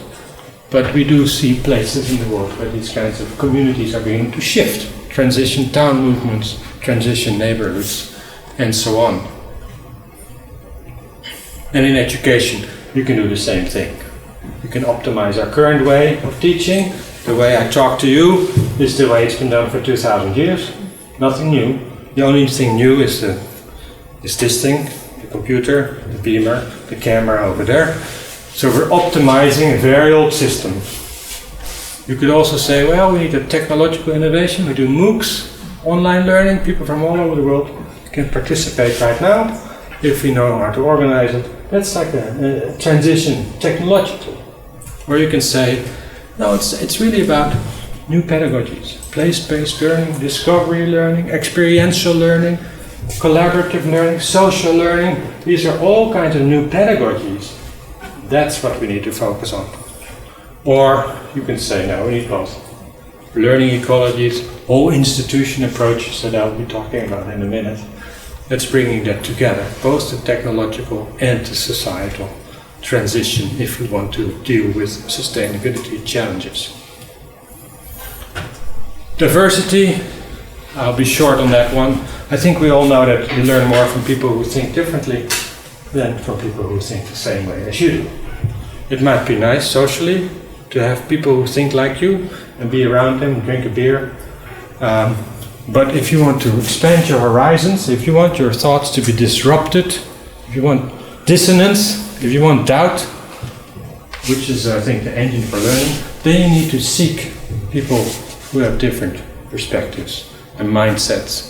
But we do see places in the world where these kinds of communities are beginning to shift, transition town movements, transition neighborhoods, and so on. And in education, you can do the same thing. You can optimize our current way of teaching. The way I talk to you is the way it's been done for 2,000 years. Nothing new. The only thing new is this thing, the computer, the beamer, the camera over there. So we're optimizing a very old system. You could also say, well, we need a technological innovation. We do MOOCs, online learning. People from all over the world can participate right now if we know how to organize it. That's like a transition technologically. Or you can say, no, it's really about new pedagogies. Place-based learning, discovery learning, experiential learning, collaborative learning, social learning. These are all kinds of new pedagogies. That's what we need to focus on. Or you can say, no, we need both. Learning ecologies, whole institution approaches that I'll be talking about in a minute. That's bringing that together, both the technological and the societal transition if we want to deal with sustainability challenges. Diversity, I'll be short on that one. I think we all know that you learn more from people who think differently than from people who think the same way as you do. It might be nice socially to have people who think like you and be around them, drink a beer. But if you want to expand your horizons, if you want your thoughts to be disrupted, if you want dissonance, if you want doubt, which is, I think, the engine for learning, they need to seek people who have different perspectives and mindsets.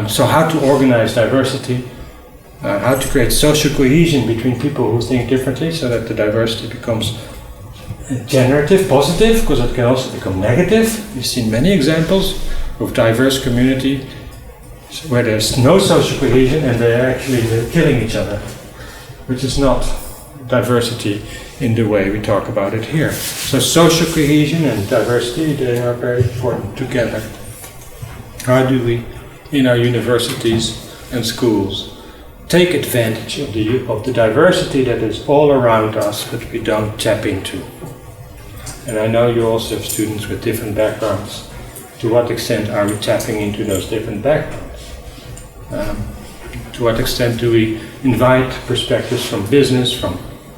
So how to organize diversity, how to create social cohesion between people who think differently so that the diversity becomes generative, positive, because it can also become negative. We've seen many examples of diverse community where there's no social cohesion and they're killing each other, which is not diversity in the way we talk about it here. So social cohesion and diversity, they are very important together. How do we, in our universities and schools, take advantage of the diversity that is all around us but we don't tap into? And I know you also have students with different backgrounds. To what extent are we tapping into those different backgrounds? To what extent do we invite perspectives from business, from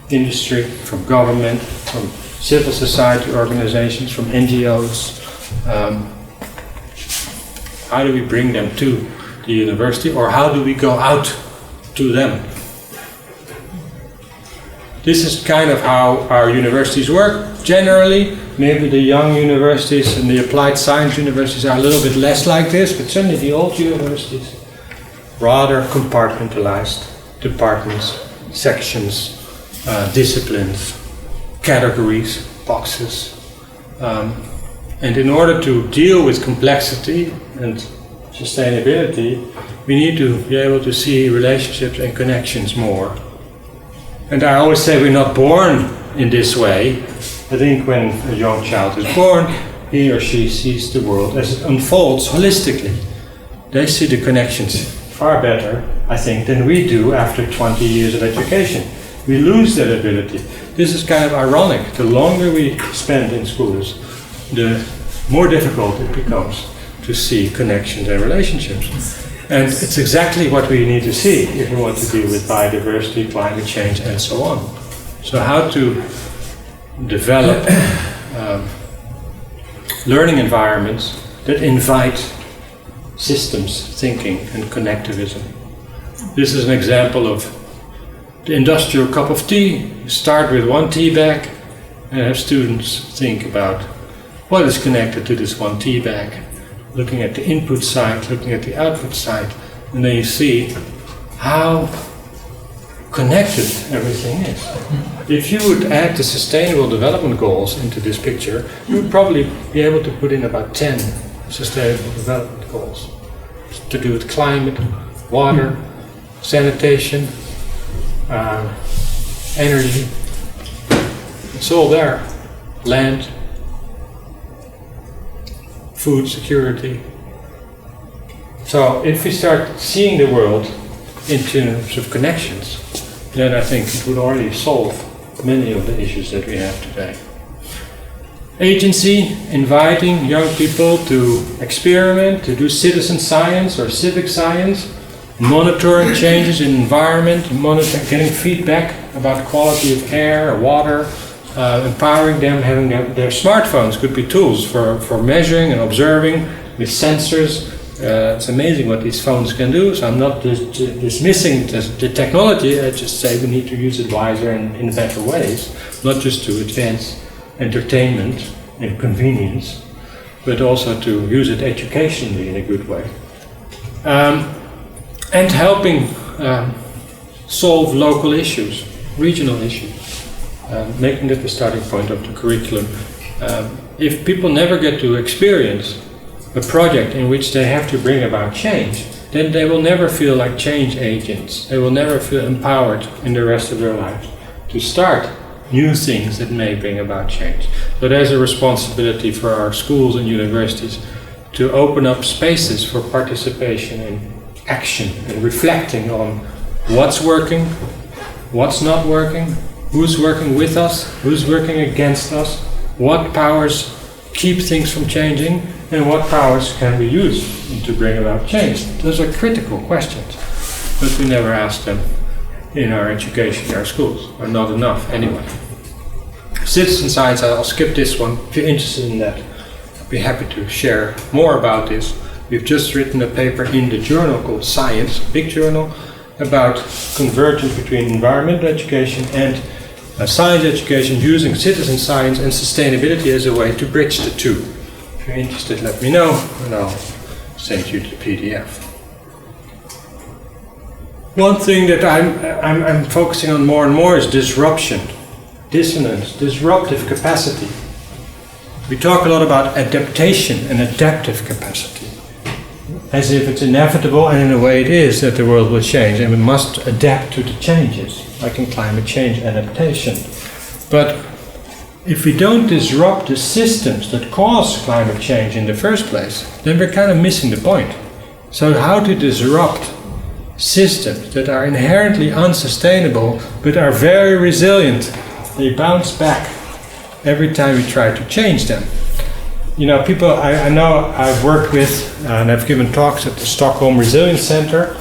industry, from government, from civil society organizations, from NGOs? How do we bring them to the university, or how do we go out to them? This is kind of how our universities work. Generally, maybe the young universities and the applied science universities are a little bit less like this, but certainly the old universities, rather compartmentalized departments, sections, disciplines, categories, boxes. And in order to deal with complexity and sustainability, we need to be able to see relationships and connections more. And I always say we're not born in this way. I think when a young child is born, he or she sees the world as it unfolds holistically. They see the connections far better, I think, than we do after 20 years of education. We lose that ability. This is kind of ironic. The longer we spend in schools, the more difficult it becomes to see connections and relationships. And it's exactly what we need to see if we want to deal with biodiversity, climate change, and so on. So how to develop learning environments that invite systems thinking and connectivism. This is an example of the industrial cup of tea. You start with one tea bag and have students think about what is connected to this one tea bag, looking at the input side, looking at the output side, and then you see how connected everything is. If you would add the Sustainable Development Goals into this picture, you would probably be able to put in about 10 Sustainable Development Goals to do with climate, water, sanitation, energy. It's all there. Land, food security. So if we start seeing the world in terms of connections, then I think it would already solve many of the issues that we have today. Agency, inviting young people to experiment, to do citizen science or civic science, monitoring changes in environment, getting feedback about quality of air, water, empowering them, having their smartphones could be tools for measuring and observing with sensors. It's amazing what these phones can do, so I'm not dismissing the technology. I just say we need to use it wiser and in better ways, not just to advance entertainment and convenience, but also to use it educationally in a good way. And helping solve local issues, regional issues, making that the starting point of the curriculum. If people never get to experience a project in which they have to bring about change, then they will never feel like change agents. They will never feel empowered in the rest of their lives to start new things that may bring about change. So there's a responsibility for our schools and universities to open up spaces for participation in action and reflecting on what's working, what's not working, who's working with us, who's working against us, what powers keep things from changing, and what powers can we use to bring about change. Those are critical questions, but we never ask them in our education, in our schools, or not enough anyway. Citizen science, I'll skip this one. If you're interested in that, I'd be happy to share more about this. We've just written a paper in the journal called Science, a big journal, about convergence between environmental education and science education using citizen science and sustainability as a way to bridge the two. If you're interested, let me know, and I'll send you the PDF. One thing that I'm focusing on more and more is disruption, dissonance, disruptive capacity. We talk a lot about adaptation and adaptive capacity, as if it's inevitable, and in a way it is, that the world will change, and we must adapt to the changes, like in climate change adaptation. But if we don't disrupt the systems that cause climate change in the first place, then we're kind of missing the point. So how to disrupt systems that are inherently unsustainable but are very resilient? They bounce back every time we try to change them. You know, people I know I've worked with and I've given talks at the Stockholm Resilience Center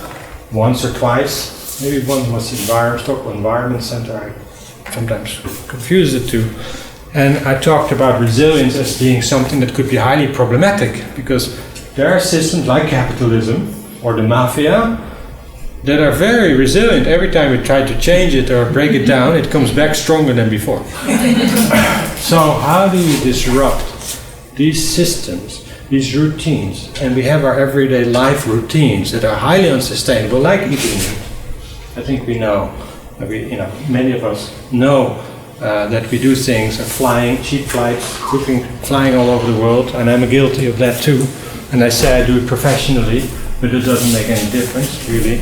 once or twice. Maybe one was Stockholm Environment Center. I sometimes confuse the two. And I talked about resilience as being something that could be highly problematic, because there are systems like capitalism or the mafia that are very resilient. Every time we try to change it or break it down, it comes back stronger than before. So how do you disrupt these systems, these routines? And we have our everyday life routines that are highly unsustainable, like eating meat. I think we know, many of us know that we do things, flying, cheap flights, flying all over the world, and I'm guilty of that too. And I say I do it professionally, but it doesn't make any difference, really.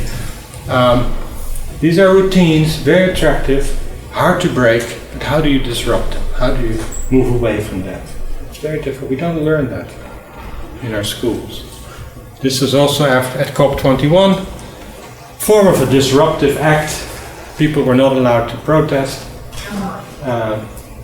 These are routines, very attractive, hard to break, but how do you disrupt them? How do you move away from that? It's very difficult. We don't learn that in our schools. This was also at COP21, form of a disruptive act. People were not allowed to protest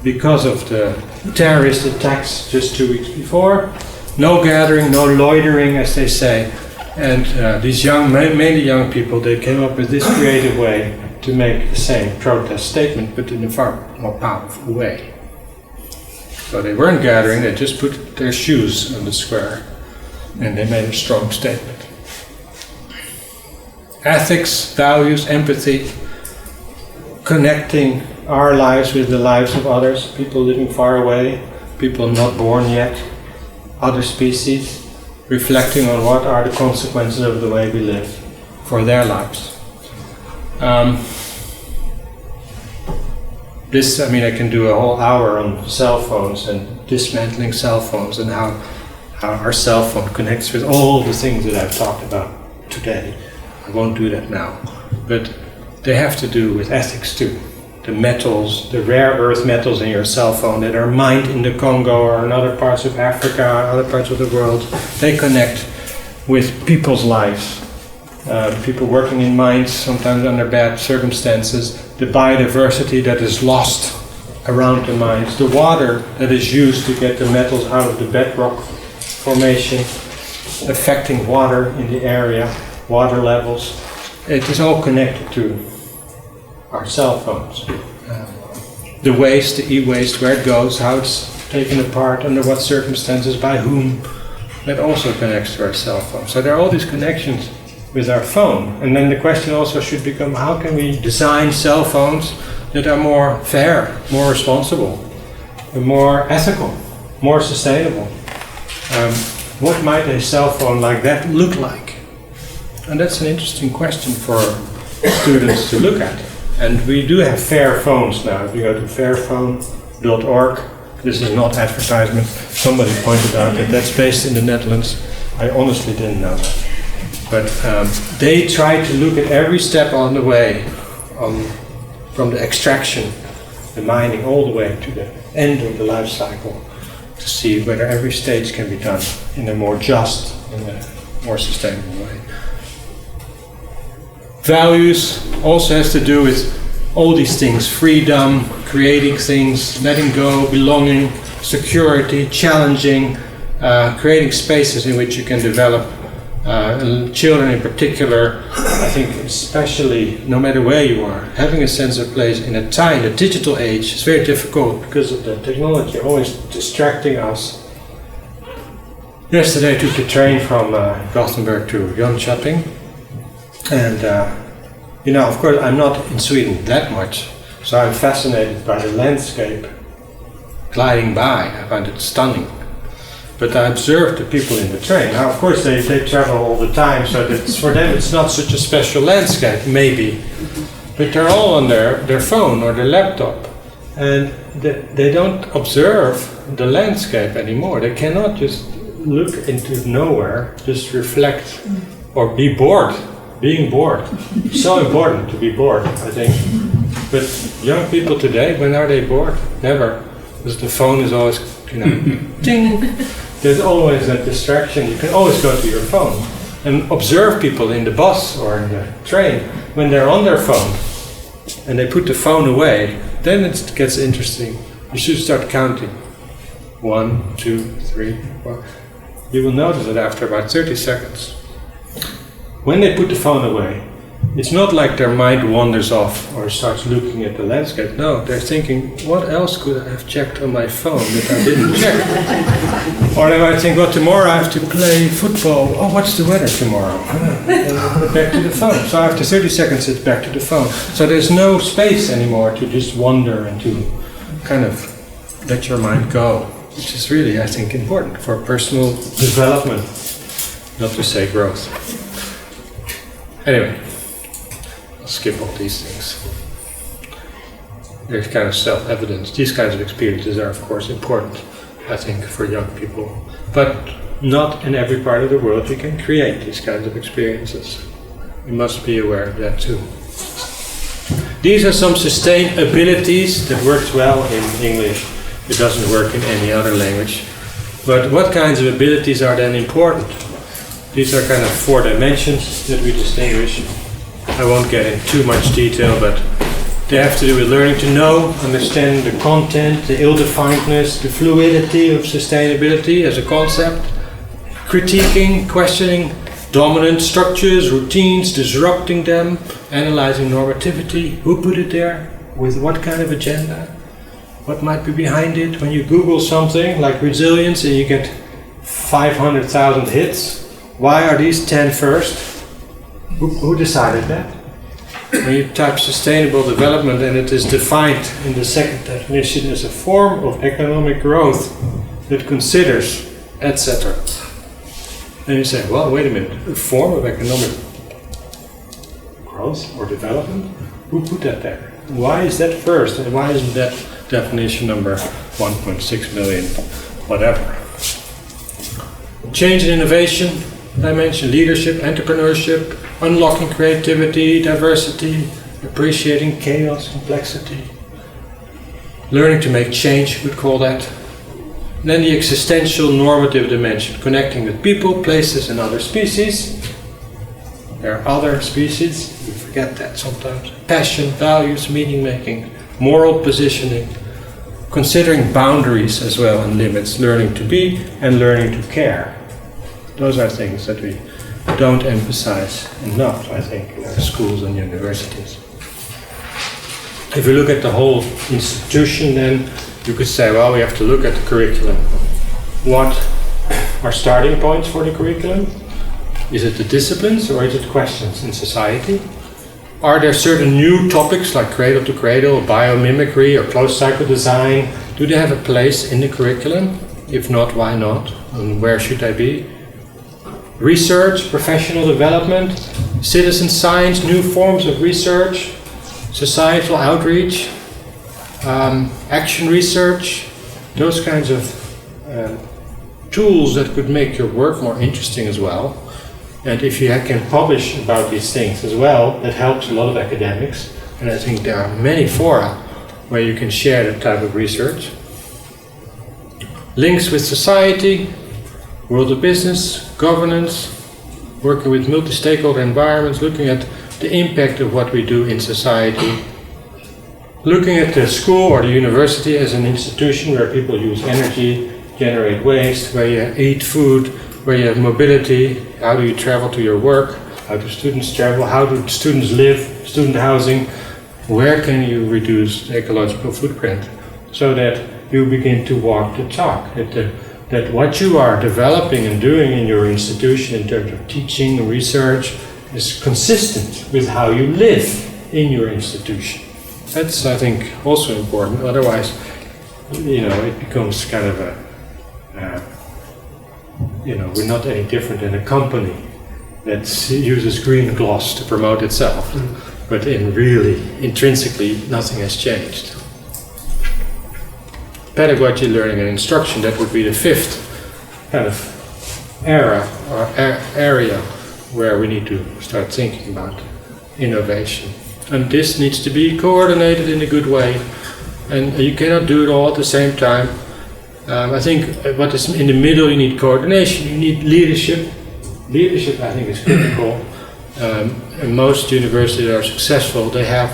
because of the terrorist attacks just 2 weeks before. No gathering, no loitering, as they say. And these mainly young people, they came up with this creative way to make the same protest statement, but in a far more powerful way. So they weren't gathering, they just put their shoes on the square, and they made a strong statement. Ethics, values, empathy, connecting our lives with the lives of others, people living far away, people not born yet, other species, reflecting on what are the consequences of the way we live for their lives. I can do a whole hour on cell phones and dismantling cell phones and how our cell phone connects with all the things that I've talked about today. I won't do that now. But they have to do with ethics too. The metals, the rare earth metals in your cell phone that are mined in the Congo or in other parts of Africa, other parts of the world, they connect with people's lives. People working in mines, sometimes under bad circumstances, the biodiversity that is lost around the mines, the water that is used to get the metals out of the bedrock formation, affecting water in the area, water levels. It is all connected to our cell phones. The waste, the e-waste, where it goes, how it's taken apart, under what circumstances, by whom, that also connects to our cell phone. So there are all these connections with our phone. And then the question also should become, how can we design cell phones that are more fair, more responsible, more ethical, more sustainable? What might a cell phone like that look like? And that's an interesting question for students to look at. And we do have fair phones now. If you go to fairphone.org, this is not advertisement. Somebody pointed out that that's based in the Netherlands. I honestly didn't know that. But they try to look at every step on the way, from the extraction, the mining, all the way to the end of the life cycle, to see whether every stage can be done in a more just, in a more sustainable way. Values also has to do with all these things: freedom, creating things, letting go, belonging, security, challenging, creating spaces in which you can develop. Children in particular, I think especially, no matter where you are, having a sense of place in a time, the digital age, is very difficult because of the technology always distracting us. Yesterday I took the train from Gothenburg to Jönköping, and of course I'm not in Sweden that much, So I'm fascinated by the landscape gliding by. I find it stunning. But I observe the people in the train. Now, of course, they travel all the time, so that for them it's not such a special landscape, maybe. But they're all on their phone or their laptop. And they don't observe the landscape anymore. They cannot just look into nowhere, just reflect or be bored. Being bored. So important to be bored, I think. But young people today, when are they bored? Never. Because the phone is always, ding. There's always that distraction. You can always go to your phone and observe people in the bus or in the train when they're on their phone and they put the phone away. Then it gets interesting. You should start counting. 1, 2, 3, 4. You will notice it after about 30 seconds. When they put the phone away, it's not like their mind wanders off or starts looking at the landscape. No, they're thinking, what else could I have checked on my phone that I didn't check? Or they might think, well, tomorrow I have to play football. Oh, what's the weather tomorrow? Back to the phone. So after 30 seconds, it's back to the phone. So there's no space anymore to just wander and to kind of let your mind go, which is really, I think, important for personal development, not to say growth. Anyway. Skip all these things. They're kind of self-evident. These kinds of experiences are, of course, important, I think, for young people. But not in every part of the world you can create these kinds of experiences. We must be aware of that too. These are some sustained abilities that works well in English. It doesn't work in any other language. But what kinds of abilities are then important? These are kind of 4 dimensions that we distinguish. I won't get into too much detail, but they have to do with learning to know, understand the content, the ill-definedness, the fluidity of sustainability as a concept, critiquing, questioning dominant structures, routines, disrupting them, analyzing normativity, who put it there, with what kind of agenda, what might be behind it. When you Google something like resilience and you get 500,000 hits, why are these 10 first? Who decided that? When you type sustainable development and it is defined in the second definition as a form of economic growth that considers, etc. Then you say, well, wait a minute, a form of economic growth or development? Who put that there? Why is that first? And why isn't that definition number 1.6 million, whatever? Change and innovation, dimension, leadership, entrepreneurship, unlocking creativity, diversity, appreciating chaos, complexity, learning to make change, we'd call that. And then the existential normative dimension, connecting with people, places, and other species. There are other species, we forget that sometimes. Passion, values, meaning making, moral positioning, considering boundaries as well and limits, learning to be and learning to care. Those are things that we don't emphasize enough, I think, in our schools and universities. If you look at the whole institution, then you could say, well, we have to look at the curriculum. What are starting points for the curriculum? Is it the disciplines or is it questions in society? Are there certain new topics like cradle to cradle, biomimicry, or closed cycle design? Do they have a place in the curriculum? If not, why not? And where should they be? Research, professional development, citizen science, new forms of research, societal outreach, action research, those kinds of tools that could make your work more interesting as well. And if you can publish about these things as well, that helps a lot of academics. And I think there are many fora where you can share that type of research. Links with society, world of business, governance, working with multi-stakeholder environments, looking at the impact of what we do in society, looking at the school or the university as an institution where people use energy, generate waste, where you eat food, where you have mobility, how do you travel to your work, how do students travel, how do students live, student housing, where can you reduce the ecological footprint, so that you begin to walk the talk, that what you are developing and doing in your institution in terms of teaching and research is consistent with how you live in your institution. That's, I think, also important. Otherwise, it becomes kind of we're not any different than a company that uses green gloss to promote itself, but intrinsically, nothing has changed. Pedagogy, learning and instruction, that would be the fifth kind of area where we need to start thinking about innovation. And this needs to be coordinated in a good way, and you cannot do it all at the same time. I think what is in the middle, you need coordination, you need leadership. Leadership, I think, is critical. And most universities that are successful, they have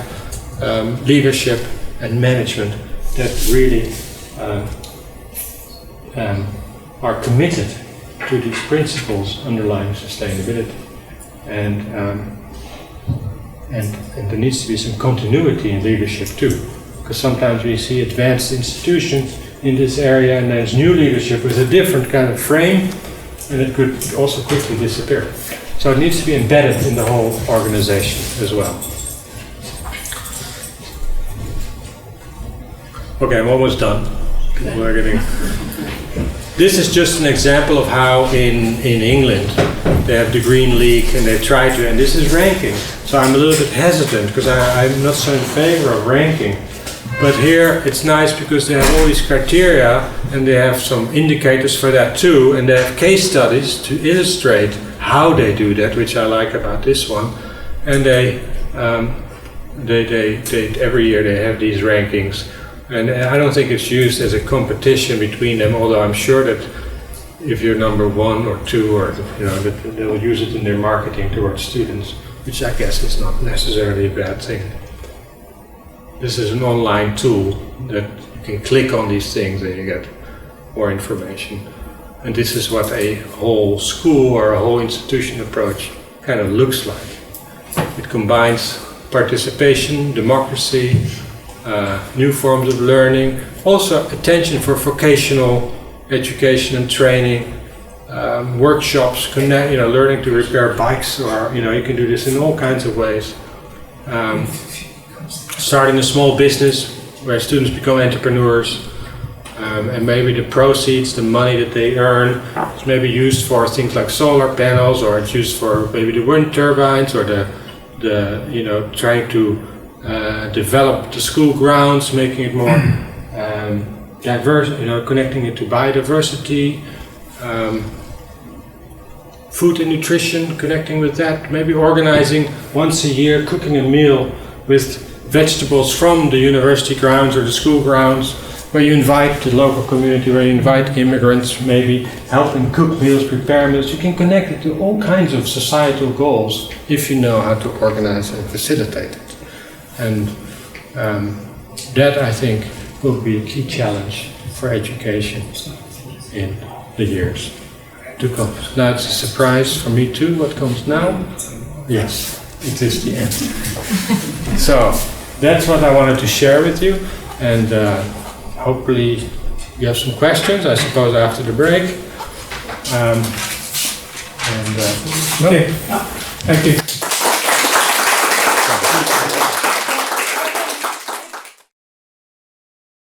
leadership and management that really are committed to these principles underlying sustainability. And there needs to be some continuity in leadership too, because sometimes we see advanced institutions in this area and there's new leadership with a different kind of frame, and it could also quickly disappear. So it needs to be embedded in the whole organization as well. Okay, I'm almost done. This is just an example of how in England they have the Green League and they try to, and this is ranking. So I'm a little bit hesitant because I'm not so in favor of ranking. But here it's nice because they have all these criteria and they have some indicators for that too, and they have case studies to illustrate how they do that, which I like about this one. And they every year they have these rankings. And I don't think it's used as a competition between them, although I'm sure that if you're number 1 or 2, or that they'll use it in their marketing towards students, which I guess is not necessarily a bad thing. This is an online tool that you can click on these things and you get more information. And this is what a whole school or a whole institution approach kind of looks like. It combines participation, democracy, new forms of learning, also attention for vocational education and training, workshops, learning to repair bikes, or you can do this in all kinds of ways. Starting a small business where students become entrepreneurs, and maybe the proceeds, the money that they earn, is maybe used for things like solar panels, or it's used for maybe the wind turbines, or the trying to develop the school grounds, making it more diverse, connecting it to biodiversity, food and nutrition, connecting with that, maybe organizing once a year, cooking a meal with vegetables from the university grounds or the school grounds, where you invite the local community, where you invite immigrants, maybe help them cook meals, prepare meals. You can connect it to all kinds of societal goals if you know how to organize and facilitate it. And that, I think, will be a key challenge for education in the years to come. Now it's a surprise for me too, what comes now. Yes, it is the end. So that's what I wanted to share with you, and hopefully you have some questions, I suppose, after the break. Okay, thank you.